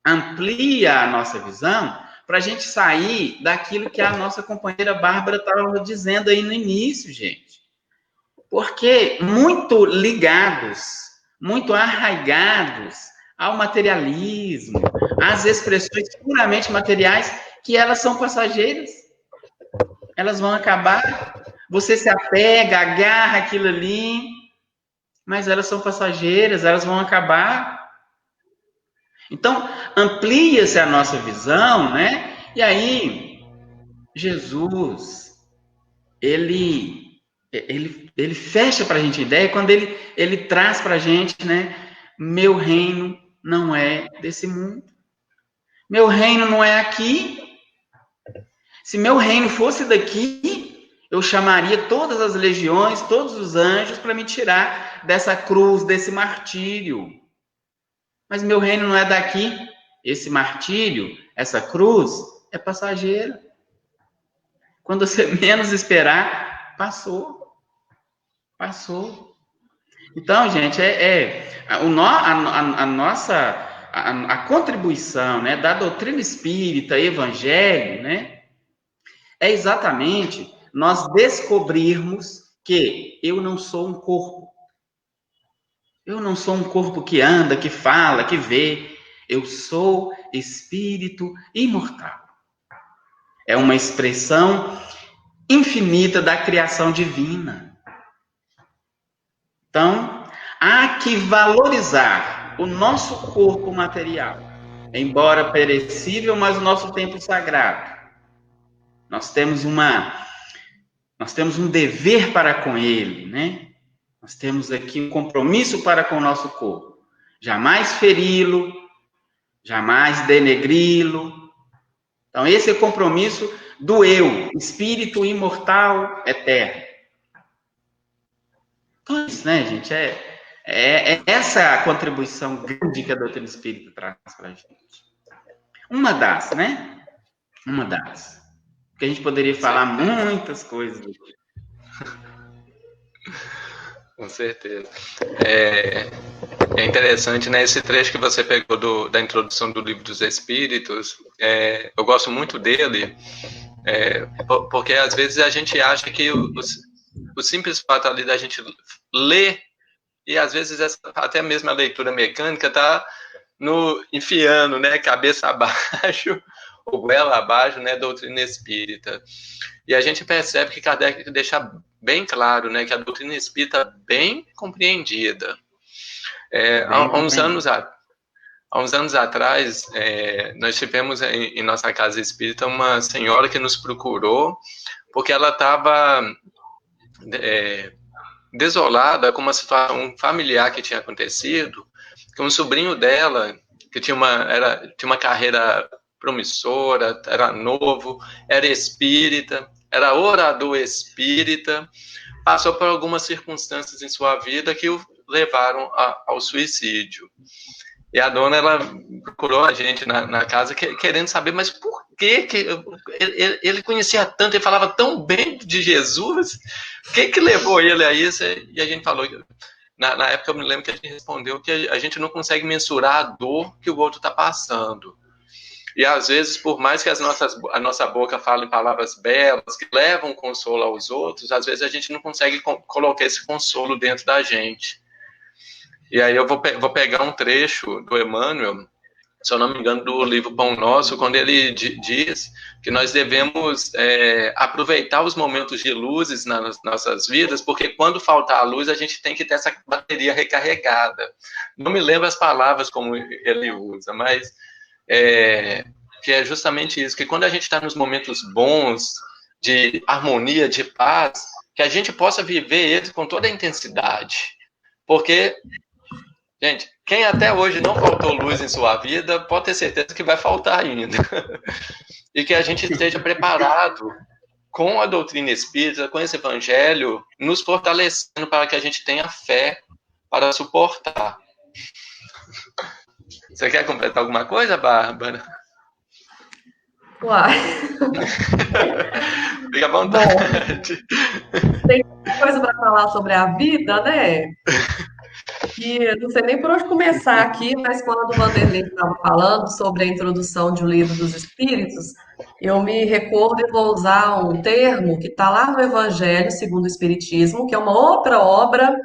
amplia a nossa visão, para a gente sair daquilo que a nossa companheira Bárbara estava dizendo aí no início, gente. Porque muito ligados, muito arraigados ao materialismo, às expressões puramente materiais, que elas são passageiras. Elas vão acabar. Você se apega, agarra aquilo ali, mas elas são passageiras, elas vão acabar. Então, amplia-se a nossa visão, né? E aí, Jesus, ele fecha para a gente a ideia quando ele traz para a gente, né? Meu reino não é desse mundo. Meu reino não é aqui. Se meu reino fosse daqui, eu chamaria todas as legiões, todos os anjos para me tirar dessa cruz, desse martírio. Mas meu reino não é daqui. Esse martírio, essa cruz, é passageira. Quando você menos esperar, passou. Passou. Então, gente, a nossa contribuição, né, da doutrina espírita, evangelho, né, é exatamente nós descobrirmos que eu não sou um corpo. Eu não sou um corpo que anda, que fala, que vê. Eu sou espírito imortal. É uma expressão infinita da criação divina. Então, há que valorizar o nosso corpo material, embora perecível, mas o nosso templo sagrado. Nós temos um dever para com ele, né? Nós temos aqui um compromisso para com o nosso corpo. Jamais feri-lo, jamais denegri-lo. Então, esse é o compromisso do eu, espírito imortal eterno. Então, isso, né, gente? É essa a contribuição grande que a doutrina espírita traz para a gente. Uma das, né? Uma das. Porque a gente poderia falar muitas coisas. Com certeza. É interessante, né? Esse trecho que você pegou da introdução do Livro dos Espíritos, eu gosto muito dele, porque às vezes a gente acha que o simples fato ali da gente ler, e às vezes até mesmo a leitura mecânica está enfiando, né, cabeça abaixo, ou goela abaixo, né, doutrina espírita. E a gente percebe que Kardec deixa bem claro, né, que a doutrina espírita é bem compreendida. Há uns anos atrás, nós tivemos em nossa casa espírita uma senhora que nos procurou porque ela estava desolada com uma situação familiar que tinha acontecido, que um sobrinho dela, que tinha uma carreira promissora, era novo, era espírita, era orador espírita, passou por algumas circunstâncias em sua vida que o levaram ao suicídio. E a dona, ela procurou a gente na casa querendo saber, mas por que ele conhecia tanto, ele falava tão bem de Jesus, o que levou ele a isso? E a gente falou, na época eu me lembro que a gente respondeu que a gente não consegue mensurar a dor que o outro está passando. E às vezes, por mais que a nossa boca fale palavras belas, que levam consolo aos outros, às vezes a gente não consegue colocar esse consolo dentro da gente. E aí eu vou pegar um trecho do Emmanuel, se eu não me engano, do livro Pão Nosso, quando ele diz que nós devemos aproveitar os momentos de luzes nas nossas vidas, porque quando faltar a luz, a gente tem que ter essa bateria recarregada. Não me lembro as palavras como ele usa, mas que é justamente isso, que quando a gente está nos momentos bons, de harmonia, de paz, que a gente possa viver eles com toda a intensidade. Porque, gente, quem até hoje não faltou luz em sua vida, pode ter certeza que vai faltar ainda. E que a gente esteja preparado com a doutrina espírita, com esse evangelho, nos fortalecendo para que a gente tenha fé para suportar. Você quer completar alguma coisa, Bárbara? Uai. Fica à vontade. Bom, tem muita coisa para falar sobre a vida, né? E não sei nem por onde começar aqui, mas quando o Vanderlei estava falando sobre a introdução de O Livro dos Espíritos, eu me recordo e vou usar um termo que está lá no Evangelho segundo o Espiritismo, que é uma outra obra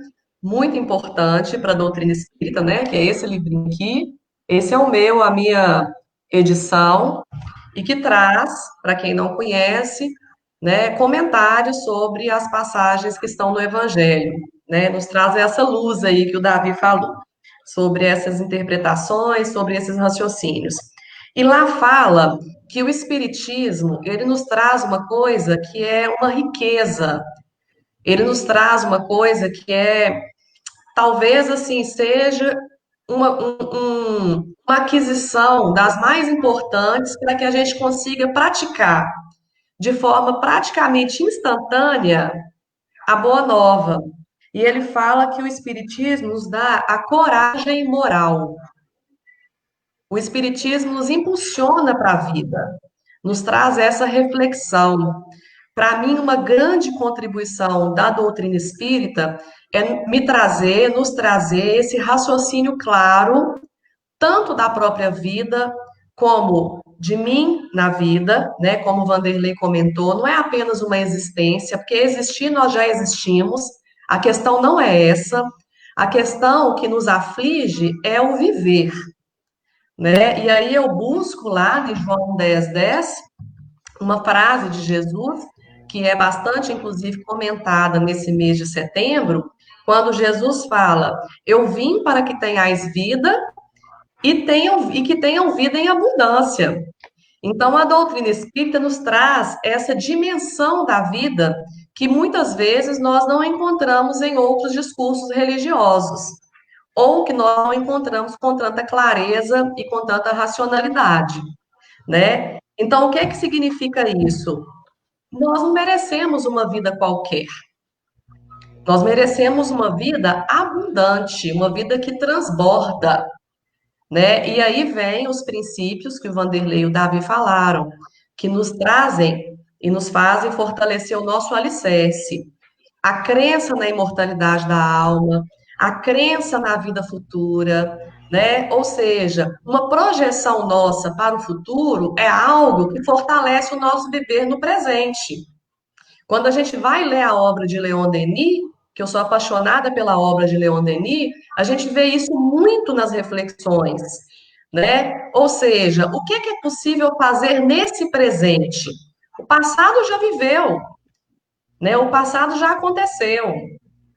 muito importante para a doutrina espírita, né? Que é esse livrinho aqui. Esse é a minha edição, e que traz, para quem não conhece, né, comentários sobre as passagens que estão no Evangelho, né? Nos traz essa luz aí que o Davi falou, sobre essas interpretações, sobre esses raciocínios. E lá fala que o Espiritismo, ele nos traz uma coisa que é uma riqueza, ele nos traz uma coisa que talvez assim, seja uma aquisição das mais importantes para que a gente consiga praticar de forma praticamente instantânea a Boa Nova. E ele fala que o Espiritismo nos dá a coragem moral. O Espiritismo nos impulsiona para a vida, nos traz essa reflexão. Para mim, uma grande contribuição da doutrina espírita é nos trazer esse raciocínio claro, tanto da própria vida, como de mim na vida, né? Como o Vanderlei comentou, não é apenas uma existência, porque existir nós já existimos, a questão não é essa, a questão que nos aflige é o viver, né? E aí eu busco lá em João 10:10, uma frase de Jesus, que é bastante, inclusive, comentada nesse mês de setembro, quando Jesus fala: Eu vim para que tenhais vida e que tenham vida em abundância. Então, a doutrina espírita nos traz essa dimensão da vida que muitas vezes nós não encontramos em outros discursos religiosos, ou que nós não encontramos com tanta clareza e com tanta racionalidade, né? Então, o que é que significa isso? Nós não merecemos uma vida qualquer. Nós merecemos uma vida abundante, uma vida que transborda, né? E aí vem os princípios que o Vanderlei e o Davi falaram, que nos trazem e nos fazem fortalecer o nosso alicerce. A crença na imortalidade da alma, a crença na vida futura, né? Ou seja, uma projeção nossa para o futuro é algo que fortalece o nosso viver no presente. Quando a gente vai ler a obra de Leon Denis, que eu sou apaixonada pela obra de Leon Denis, a gente vê isso muito nas reflexões, né? Ou seja, o que é possível fazer nesse presente? O passado já viveu, né? O passado já aconteceu.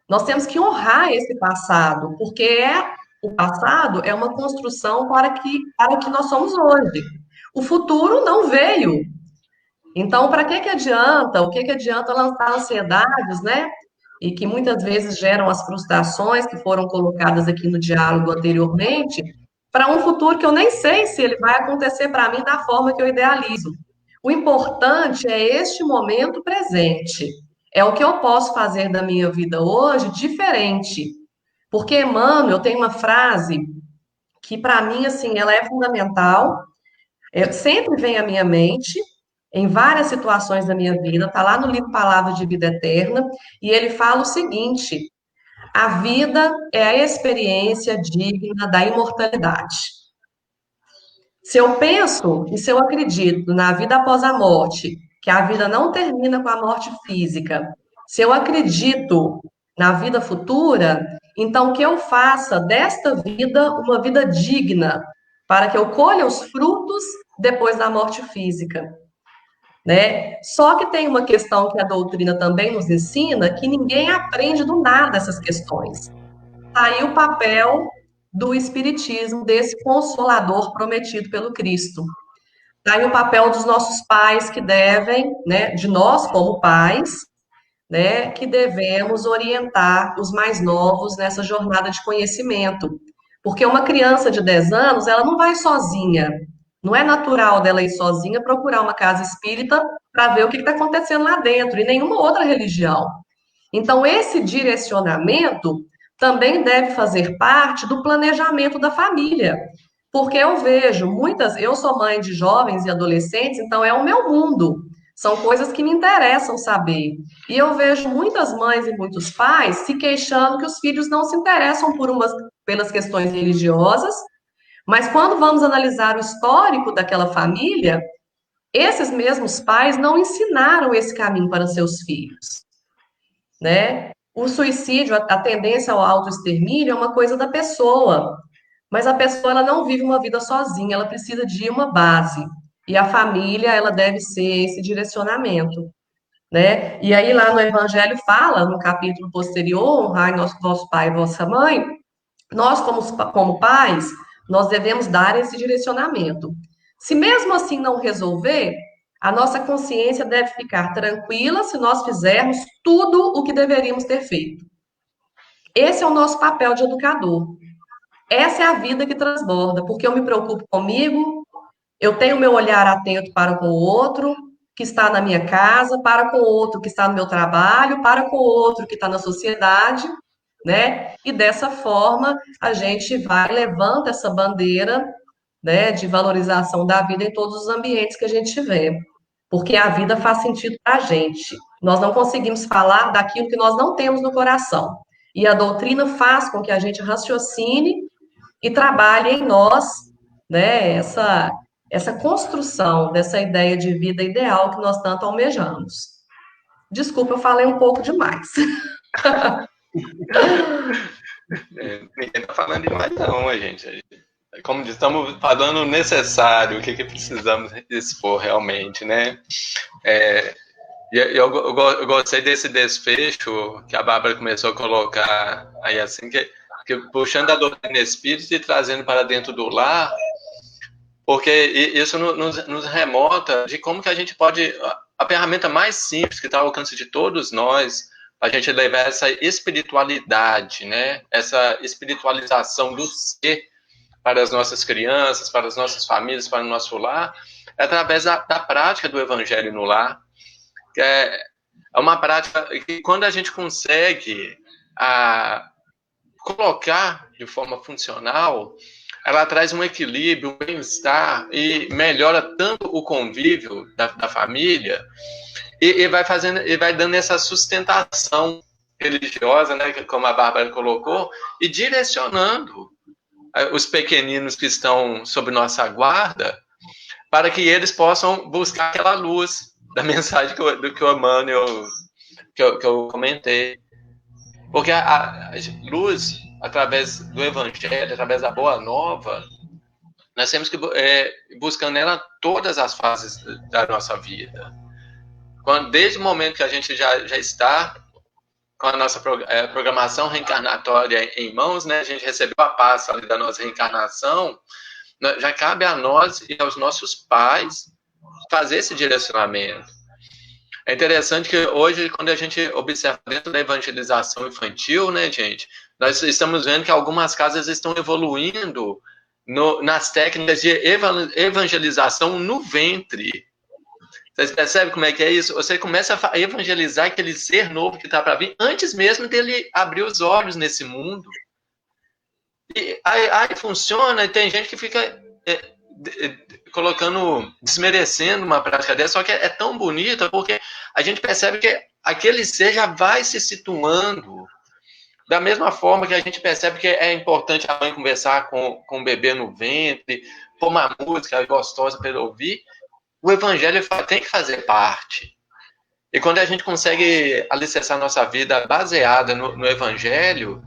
Nós temos que honrar esse passado, porque o passado é uma construção para o que nós somos hoje. O futuro não veio. Então, para que adianta? O que adianta lançar ansiedades, né? E que muitas vezes geram as frustrações que foram colocadas aqui no diálogo anteriormente, para um futuro que eu nem sei se ele vai acontecer para mim da forma que eu idealizo. O importante é este momento presente. É o que eu posso fazer da minha vida hoje diferente. Porque, Emmanuel, tem uma frase que, para mim, assim, ela é fundamental, sempre vem à minha mente, em várias situações da minha vida, está lá no livro Palavra de Vida Eterna, e ele fala o seguinte: a vida é a experiência digna da imortalidade. Se eu penso e se eu acredito na vida após a morte, que a vida não termina com a morte física, se eu acredito na vida futura, então que eu faça desta vida uma vida digna, para que eu colha os frutos depois da morte física, né? Só que tem uma questão que a doutrina também nos ensina, que ninguém aprende do nada essas questões. Tá aí o papel do Espiritismo, desse consolador prometido pelo Cristo. Tá aí o papel dos nossos pais que devem, né, de nós como pais, né, que devemos orientar os mais novos nessa jornada de conhecimento. Porque uma criança de 10 anos, ela não vai sozinha. Não é natural dela ir sozinha procurar uma casa espírita para ver o que está acontecendo lá dentro, e nenhuma outra religião. Então, esse direcionamento também deve fazer parte do planejamento da família. Porque eu vejo eu sou mãe de jovens e adolescentes, então é o meu mundo. São coisas que me interessam saber. E eu vejo muitas mães e muitos pais se queixando que os filhos não se interessam pelas questões religiosas, mas quando vamos analisar o histórico daquela família, esses mesmos pais não ensinaram esse caminho para seus filhos, né? O suicídio, a tendência ao autoextermínio é uma coisa da pessoa, mas a pessoa ela não vive uma vida sozinha, ela precisa de uma base. E a família, ela deve ser esse direcionamento, né? E aí lá no Evangelho fala, no capítulo posterior, honrai nosso pai e vossa mãe, nós como pais, nós devemos dar esse direcionamento. Se mesmo assim não resolver, a nossa consciência deve ficar tranquila se nós fizermos tudo o que deveríamos ter feito. Esse é o nosso papel de educador. Essa é a vida que transborda, porque eu me preocupo comigo, eu tenho meu olhar atento para com o outro que está na minha casa, para com o outro que está no meu trabalho, para com o outro que está na sociedade, né? E dessa forma a gente vai levando essa bandeira, né, de valorização da vida em todos os ambientes que a gente tiver, porque a vida faz sentido para a gente. Nós não conseguimos falar daquilo que nós não temos no coração. E a doutrina faz com que a gente raciocine e trabalhe em nós, né, essa construção dessa ideia de vida ideal que nós tanto almejamos. Desculpa, eu falei um pouco demais. Ninguém está falando demais, não, gente. Como diz, estamos falando o necessário, o que precisamos expor realmente, né? Eu gostei desse desfecho que a Bárbara começou a colocar aí, assim, que puxando a doutrina espírita e trazendo para dentro do lar, porque isso nos remota de como que a gente pode, a ferramenta mais simples que está ao alcance de todos nós, a gente levar essa espiritualidade, né? Essa espiritualização do ser para as nossas crianças, para as nossas famílias, para o nosso lar, através da prática do evangelho no lar. Que é uma prática que, quando a gente consegue colocar de forma funcional, ela traz um equilíbrio, um bem-estar e melhora tanto o convívio da família e vai dando essa sustentação religiosa, né, como a Bárbara colocou, e direcionando os pequeninos que estão sob nossa guarda, para que eles possam buscar aquela luz da mensagem do que o Emmanuel, que eu comentei. Porque a luz, através do Evangelho, através da Boa Nova, nós temos que buscando nela todas as fases da nossa vida. Desde o momento que a gente já está com a nossa programação reencarnatória em mãos, né, a gente recebeu a pasta da nossa reencarnação, já cabe a nós e aos nossos pais fazer esse direcionamento. É interessante que hoje, quando a gente observa dentro da evangelização infantil, né, gente, nós estamos vendo que algumas casas estão evoluindo nas técnicas de evangelização no ventre. Vocês percebem como é que é isso? Você começa a evangelizar aquele ser novo que está para vir antes mesmo dele abrir os olhos nesse mundo. E aí funciona, e tem gente que fica desmerecendo uma prática dessa, só que é tão bonita porque a gente percebe que aquele ser já vai se situando. Da mesma forma que a gente percebe que é importante a mãe conversar com o bebê no ventre, pôr uma música gostosa para ele ouvir, o evangelho tem que fazer parte. E quando a gente consegue alicerçar nossa vida baseada no evangelho,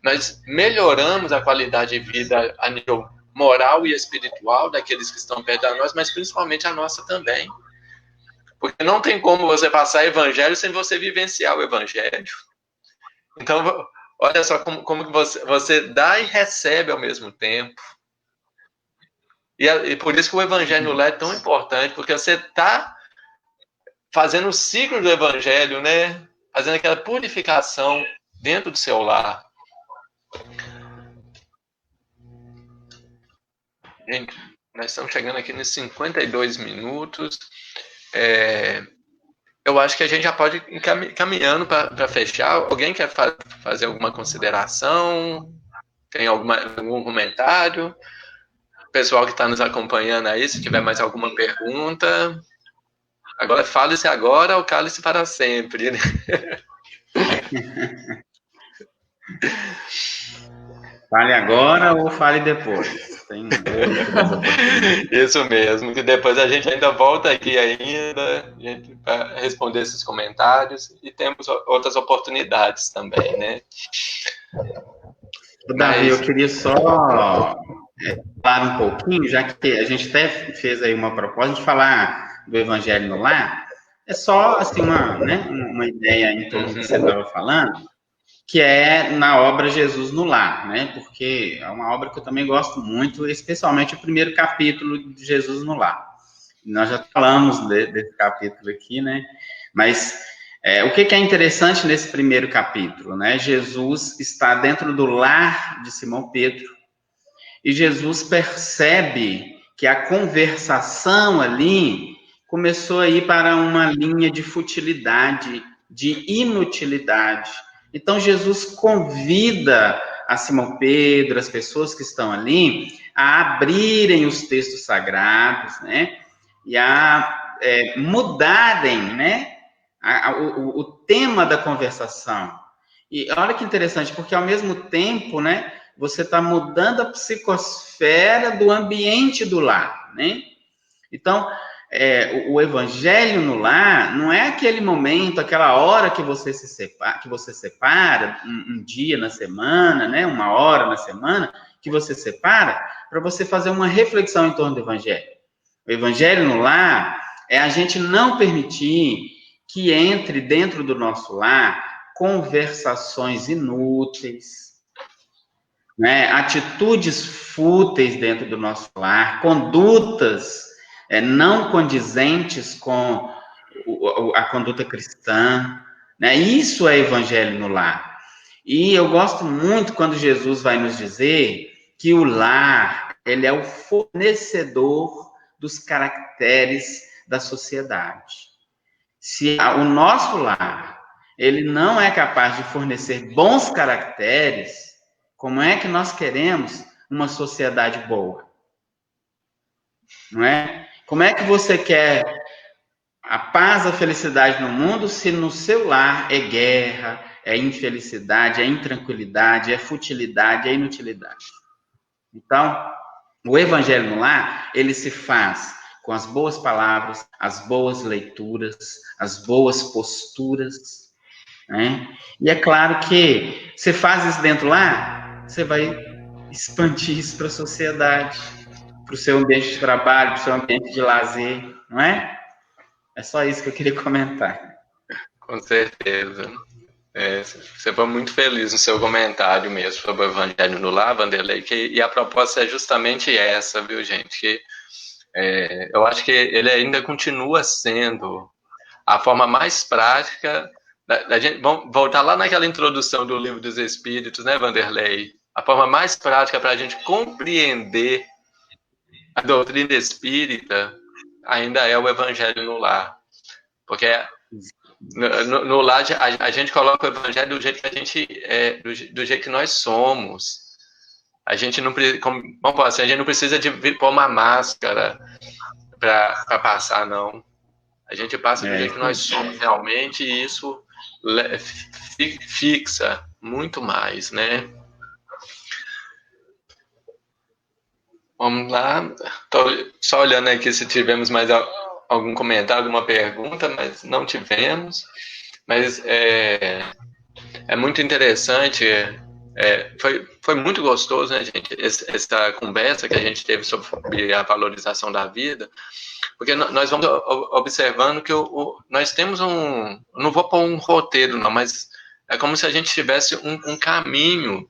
nós melhoramos a qualidade de vida a nível moral e espiritual daqueles que estão perto de nós, mas principalmente a nossa também. Porque não tem como você passar evangelho sem você vivenciar o evangelho. Então, olha só como você dá e recebe ao mesmo tempo. E por isso que o evangelho no lar é tão importante, porque você está fazendo o ciclo do evangelho, né? Fazendo aquela purificação dentro do seu lar. Gente, nós estamos chegando aqui nos 52 minutos. Eu acho que a gente já pode ir caminhando para fechar. Alguém quer fazer alguma consideração? Tem algum comentário? Pessoal que está nos acompanhando aí, se tiver mais alguma pergunta. Agora, fale-se agora ou cale-se para sempre, né? Fale agora ou fale depois. Tem Isso mesmo, que depois a gente ainda volta aqui para responder esses comentários e temos outras oportunidades também, né? Davi, eu queria só falar um pouquinho, já que a gente até fez aí uma proposta de falar do Evangelho no Lar. É só assim uma ideia em torno do que você estava falando, que é na obra Jesus no Lar, né? Porque é uma obra que eu também gosto muito, especialmente o primeiro capítulo de Jesus no Lar. Nós já falamos desse capítulo aqui, né? Mas o que é interessante nesse primeiro capítulo, né? Jesus está dentro do lar de Simão Pedro e Jesus percebe que a conversação ali começou a ir para uma linha de futilidade, de inutilidade. Então, Jesus convida a Simão Pedro, as pessoas que estão ali, a abrirem os textos sagrados, né? E a mudarem, né? O tema da conversação. E olha que interessante, porque ao mesmo tempo, né? Você está mudando a psicosfera do ambiente do lar, né? Então, o evangelho no lar não é aquele momento, aquela hora que você separa um dia na semana, né, uma hora na semana, que você separa para você fazer uma reflexão em torno do evangelho. O evangelho no lar é a gente não permitir que entre dentro do nosso lar conversações inúteis, né, atitudes fúteis dentro do nosso lar, condutas não condizentes com a conduta cristã, né? Isso é evangelho no lar. E eu gosto muito quando Jesus vai nos dizer que o lar, ele é o fornecedor dos caracteres da sociedade. Se o nosso lar, ele não é capaz de fornecer bons caracteres, como é que nós queremos uma sociedade boa? Não é? Como é que você quer a paz, a felicidade no mundo, se no seu lar é guerra, é infelicidade, é intranquilidade, é futilidade, é inutilidade. Então, o Evangelho no Lar, ele se faz com as boas palavras, as boas leituras, as boas posturas, né? E é claro que você faz isso dentro lá, você vai expandir isso para a sociedade, para o seu ambiente de trabalho, para o seu ambiente de lazer, não é? É só isso que eu queria comentar. Com certeza. Você foi muito feliz no seu comentário mesmo sobre o Evangelho no Lar, Vanderlei, e a proposta é justamente essa, viu, gente? Que, eu acho que ele ainda continua sendo a forma mais prática da gente. Vamos voltar lá naquela introdução do Livro dos Espíritos, né, Vanderlei? A forma mais prática para a gente compreender a doutrina espírita ainda é o Evangelho no Lar. Porque no lar a gente coloca o Evangelho do jeito que a gente é, do jeito que nós somos. A gente não, vamos falar assim, a gente não precisa de pôr uma máscara para passar, não. A gente passa do jeito que nós somos realmente, e isso fixa muito mais, né? Vamos lá. Estou só olhando aqui se tivemos mais algum comentário, alguma pergunta, mas não tivemos. Mas é muito interessante. Foi muito gostoso, né, gente? Essa conversa que a gente teve sobre a valorização da vida. Porque nós vamos observando que nós temos não vou pôr um roteiro, não, mas é como se a gente tivesse um caminho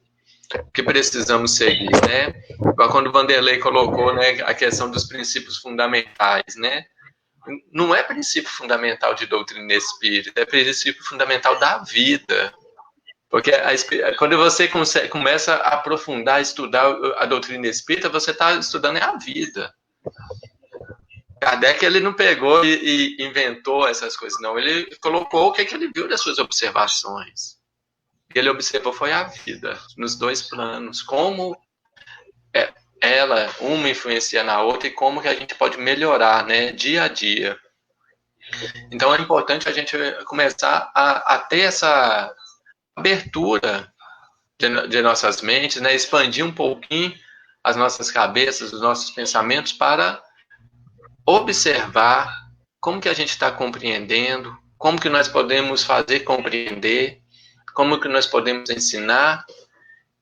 que precisamos seguir, né? Igual quando o Vanderlei colocou, né, a questão dos princípios fundamentais, né? Não é princípio fundamental de doutrina espírita, é princípio fundamental da vida. Porque quando você começa a aprofundar, estudar a doutrina espírita, você está estudando a vida. Kardec, ele não pegou e inventou essas coisas, não. Ele colocou o que ele viu das suas observações. O que ele observou foi a vida, nos dois planos. Como uma influencia na outra e como que a gente pode melhorar, né, dia a dia. Então é importante a gente começar a ter essa abertura de nossas mentes, né, expandir um pouquinho as nossas cabeças, os nossos pensamentos para observar como que a gente está compreendendo, como que nós podemos fazer compreender, como que nós podemos ensinar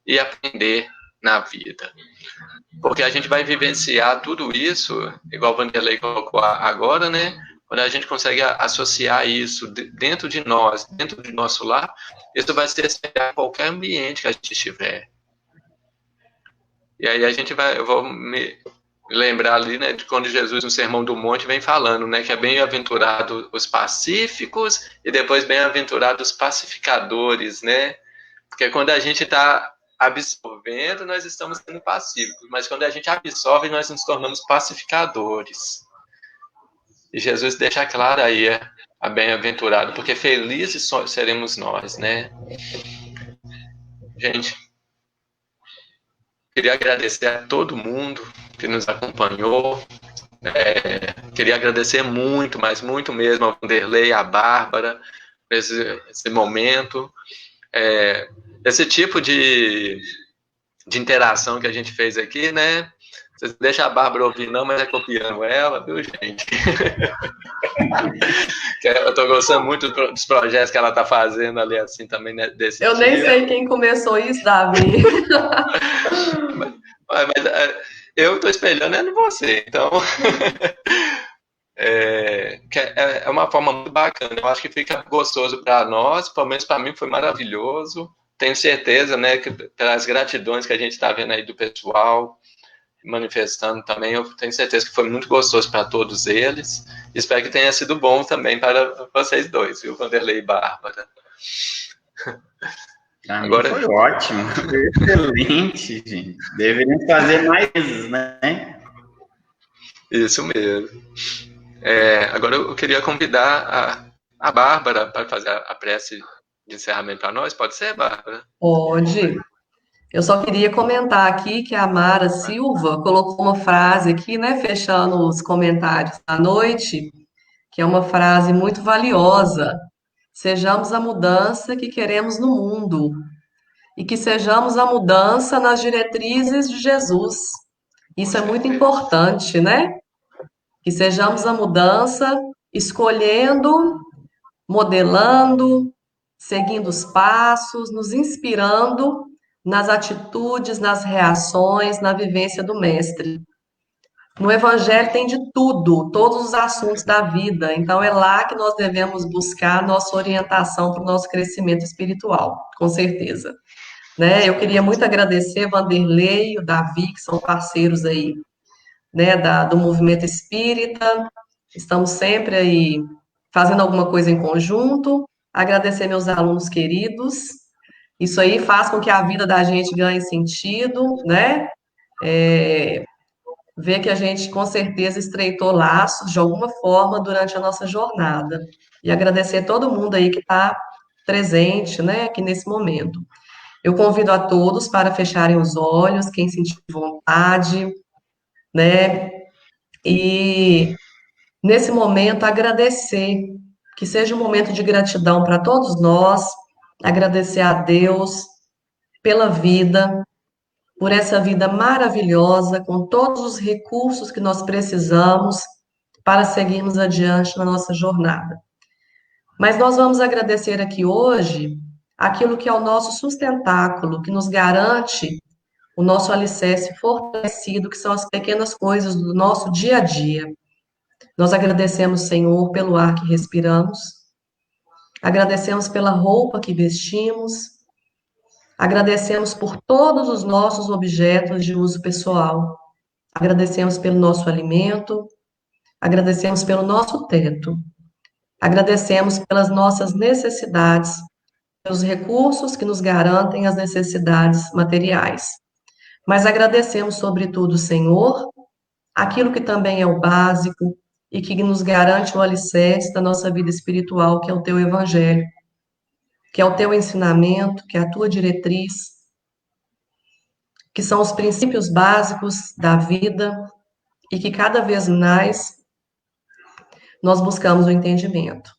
e aprender na vida. Porque a gente vai vivenciar tudo isso, igual o Vanderlei colocou agora, né? Quando a gente consegue associar isso dentro de nós, dentro do nosso lar, isso vai ser espelhado em qualquer ambiente que a gente estiver. E aí eu vou me lembrar ali, né, de quando Jesus no Sermão do Monte vem falando, né, que é bem-aventurado os pacíficos e depois bem-aventurado os pacificadores, né? Porque quando a gente está absorvendo, nós estamos sendo pacíficos, mas quando a gente absorve, nós nos tornamos pacificadores. E Jesus deixa claro aí a bem-aventurado, porque felizes seremos nós, né? Gente, queria agradecer a todo mundo que nos acompanhou. Queria agradecer muito, mas muito mesmo ao Vanderlei, à Bárbara, por esse momento. Esse tipo de interação que a gente fez aqui, né? Vocês deixam a Bárbara ouvir, não, mas é copiando ela, viu, gente? Eu estou gostando muito dos projetos que ela está fazendo ali, assim, também, né, desse Eu nem sei quem começou isso, Davi. mas eu estou espelhando em você, então... É uma forma muito bacana. Eu acho que fica gostoso para nós, pelo menos para mim foi maravilhoso. Tenho certeza, né, que pelas gratidões que a gente está vendo aí do pessoal manifestando também, eu tenho certeza que foi muito gostoso para todos eles. Espero que tenha sido bom também para vocês dois, viu, Vanderlei e Bárbara. Agora foi ótimo, excelente, gente. Deveríamos fazer mais vezes, né? Isso mesmo. Agora eu queria convidar a Bárbara para fazer a prece de encerramento para nós. Pode ser, Bárbara? Pode. Eu só queria comentar aqui que a Mara Silva colocou uma frase aqui, né, fechando os comentários da noite, que é uma frase muito valiosa. sejamos a mudança que queremos no mundo e que sejamos a mudança nas diretrizes de Jesus. Isso é muito importante, né? Que sejamos a mudança escolhendo, modelando, seguindo os passos, nos inspirando nas atitudes, nas reações, na vivência do Mestre. No Evangelho tem de tudo, todos os assuntos da vida, então é lá que nós devemos buscar nossa orientação para o nosso crescimento espiritual, com certeza. Né? Eu queria muito agradecer Vanderlei e o Davi, que são parceiros aí, né, do movimento espírita, estamos sempre aí fazendo alguma coisa em conjunto, agradecer meus alunos queridos, isso aí faz com que a vida da gente ganhe sentido, né? Ver que a gente com certeza estreitou laços de alguma forma durante a nossa jornada. E agradecer todo mundo aí que está presente, né, aqui nesse momento. Eu convido a todos para fecharem os olhos, quem sentir vontade, né, e nesse momento agradecer, que seja um momento de gratidão para todos nós, agradecer a Deus pela vida, por essa vida maravilhosa, com todos os recursos que nós precisamos para seguirmos adiante na nossa jornada. Mas nós vamos agradecer aqui hoje aquilo que é o nosso sustentáculo, que nos garante o nosso alicerce fortalecido, que são as pequenas coisas do nosso dia a dia. Nós agradecemos, Senhor, pelo ar que respiramos, agradecemos pela roupa que vestimos, agradecemos por todos os nossos objetos de uso pessoal, agradecemos pelo nosso alimento, agradecemos pelo nosso teto, agradecemos pelas nossas necessidades, pelos recursos que nos garantem as necessidades materiais. Mas agradecemos, sobretudo, Senhor, aquilo que também é o básico e que nos garante o alicerce da nossa vida espiritual, que é o teu evangelho, que é o teu ensinamento, que é a tua diretriz, que são os princípios básicos da vida e que cada vez mais nós buscamos o entendimento.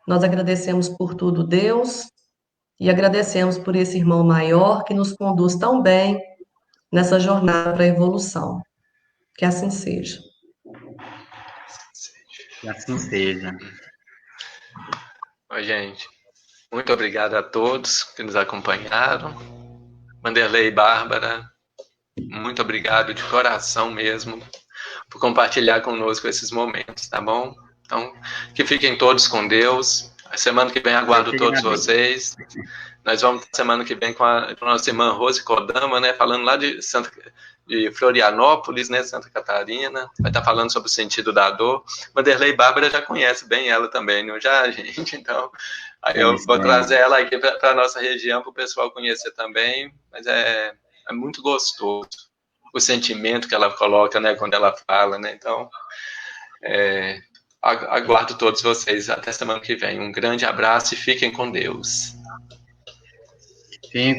Nós agradecemos por tudo, Deus, e agradecemos por esse irmão maior que nos conduz tão bem nessa jornada para a evolução. Que assim seja. Que assim seja. Oi, gente. Muito obrigado a todos que nos acompanharam. Vanderlei e Bárbara, muito obrigado de coração mesmo por compartilhar conosco esses momentos, tá bom? Então, que fiquem todos com Deus. A semana que vem aguardo todos vocês. Nós vamos semana que vem com a nossa irmã Rose Kodama, né, falando lá de Florianópolis, né, Santa Catarina. Vai estar falando sobre o sentido da dor. Vanderlei e Bárbara já conhece bem ela também, não já, gente? Então, aí eu vou trazer ela aqui para a nossa região para o pessoal conhecer também. Mas é muito gostoso o sentimento que ela coloca, né, quando ela fala, né? Então, aguardo todos vocês até semana que vem. Um grande abraço e fiquem com Deus. Fiquem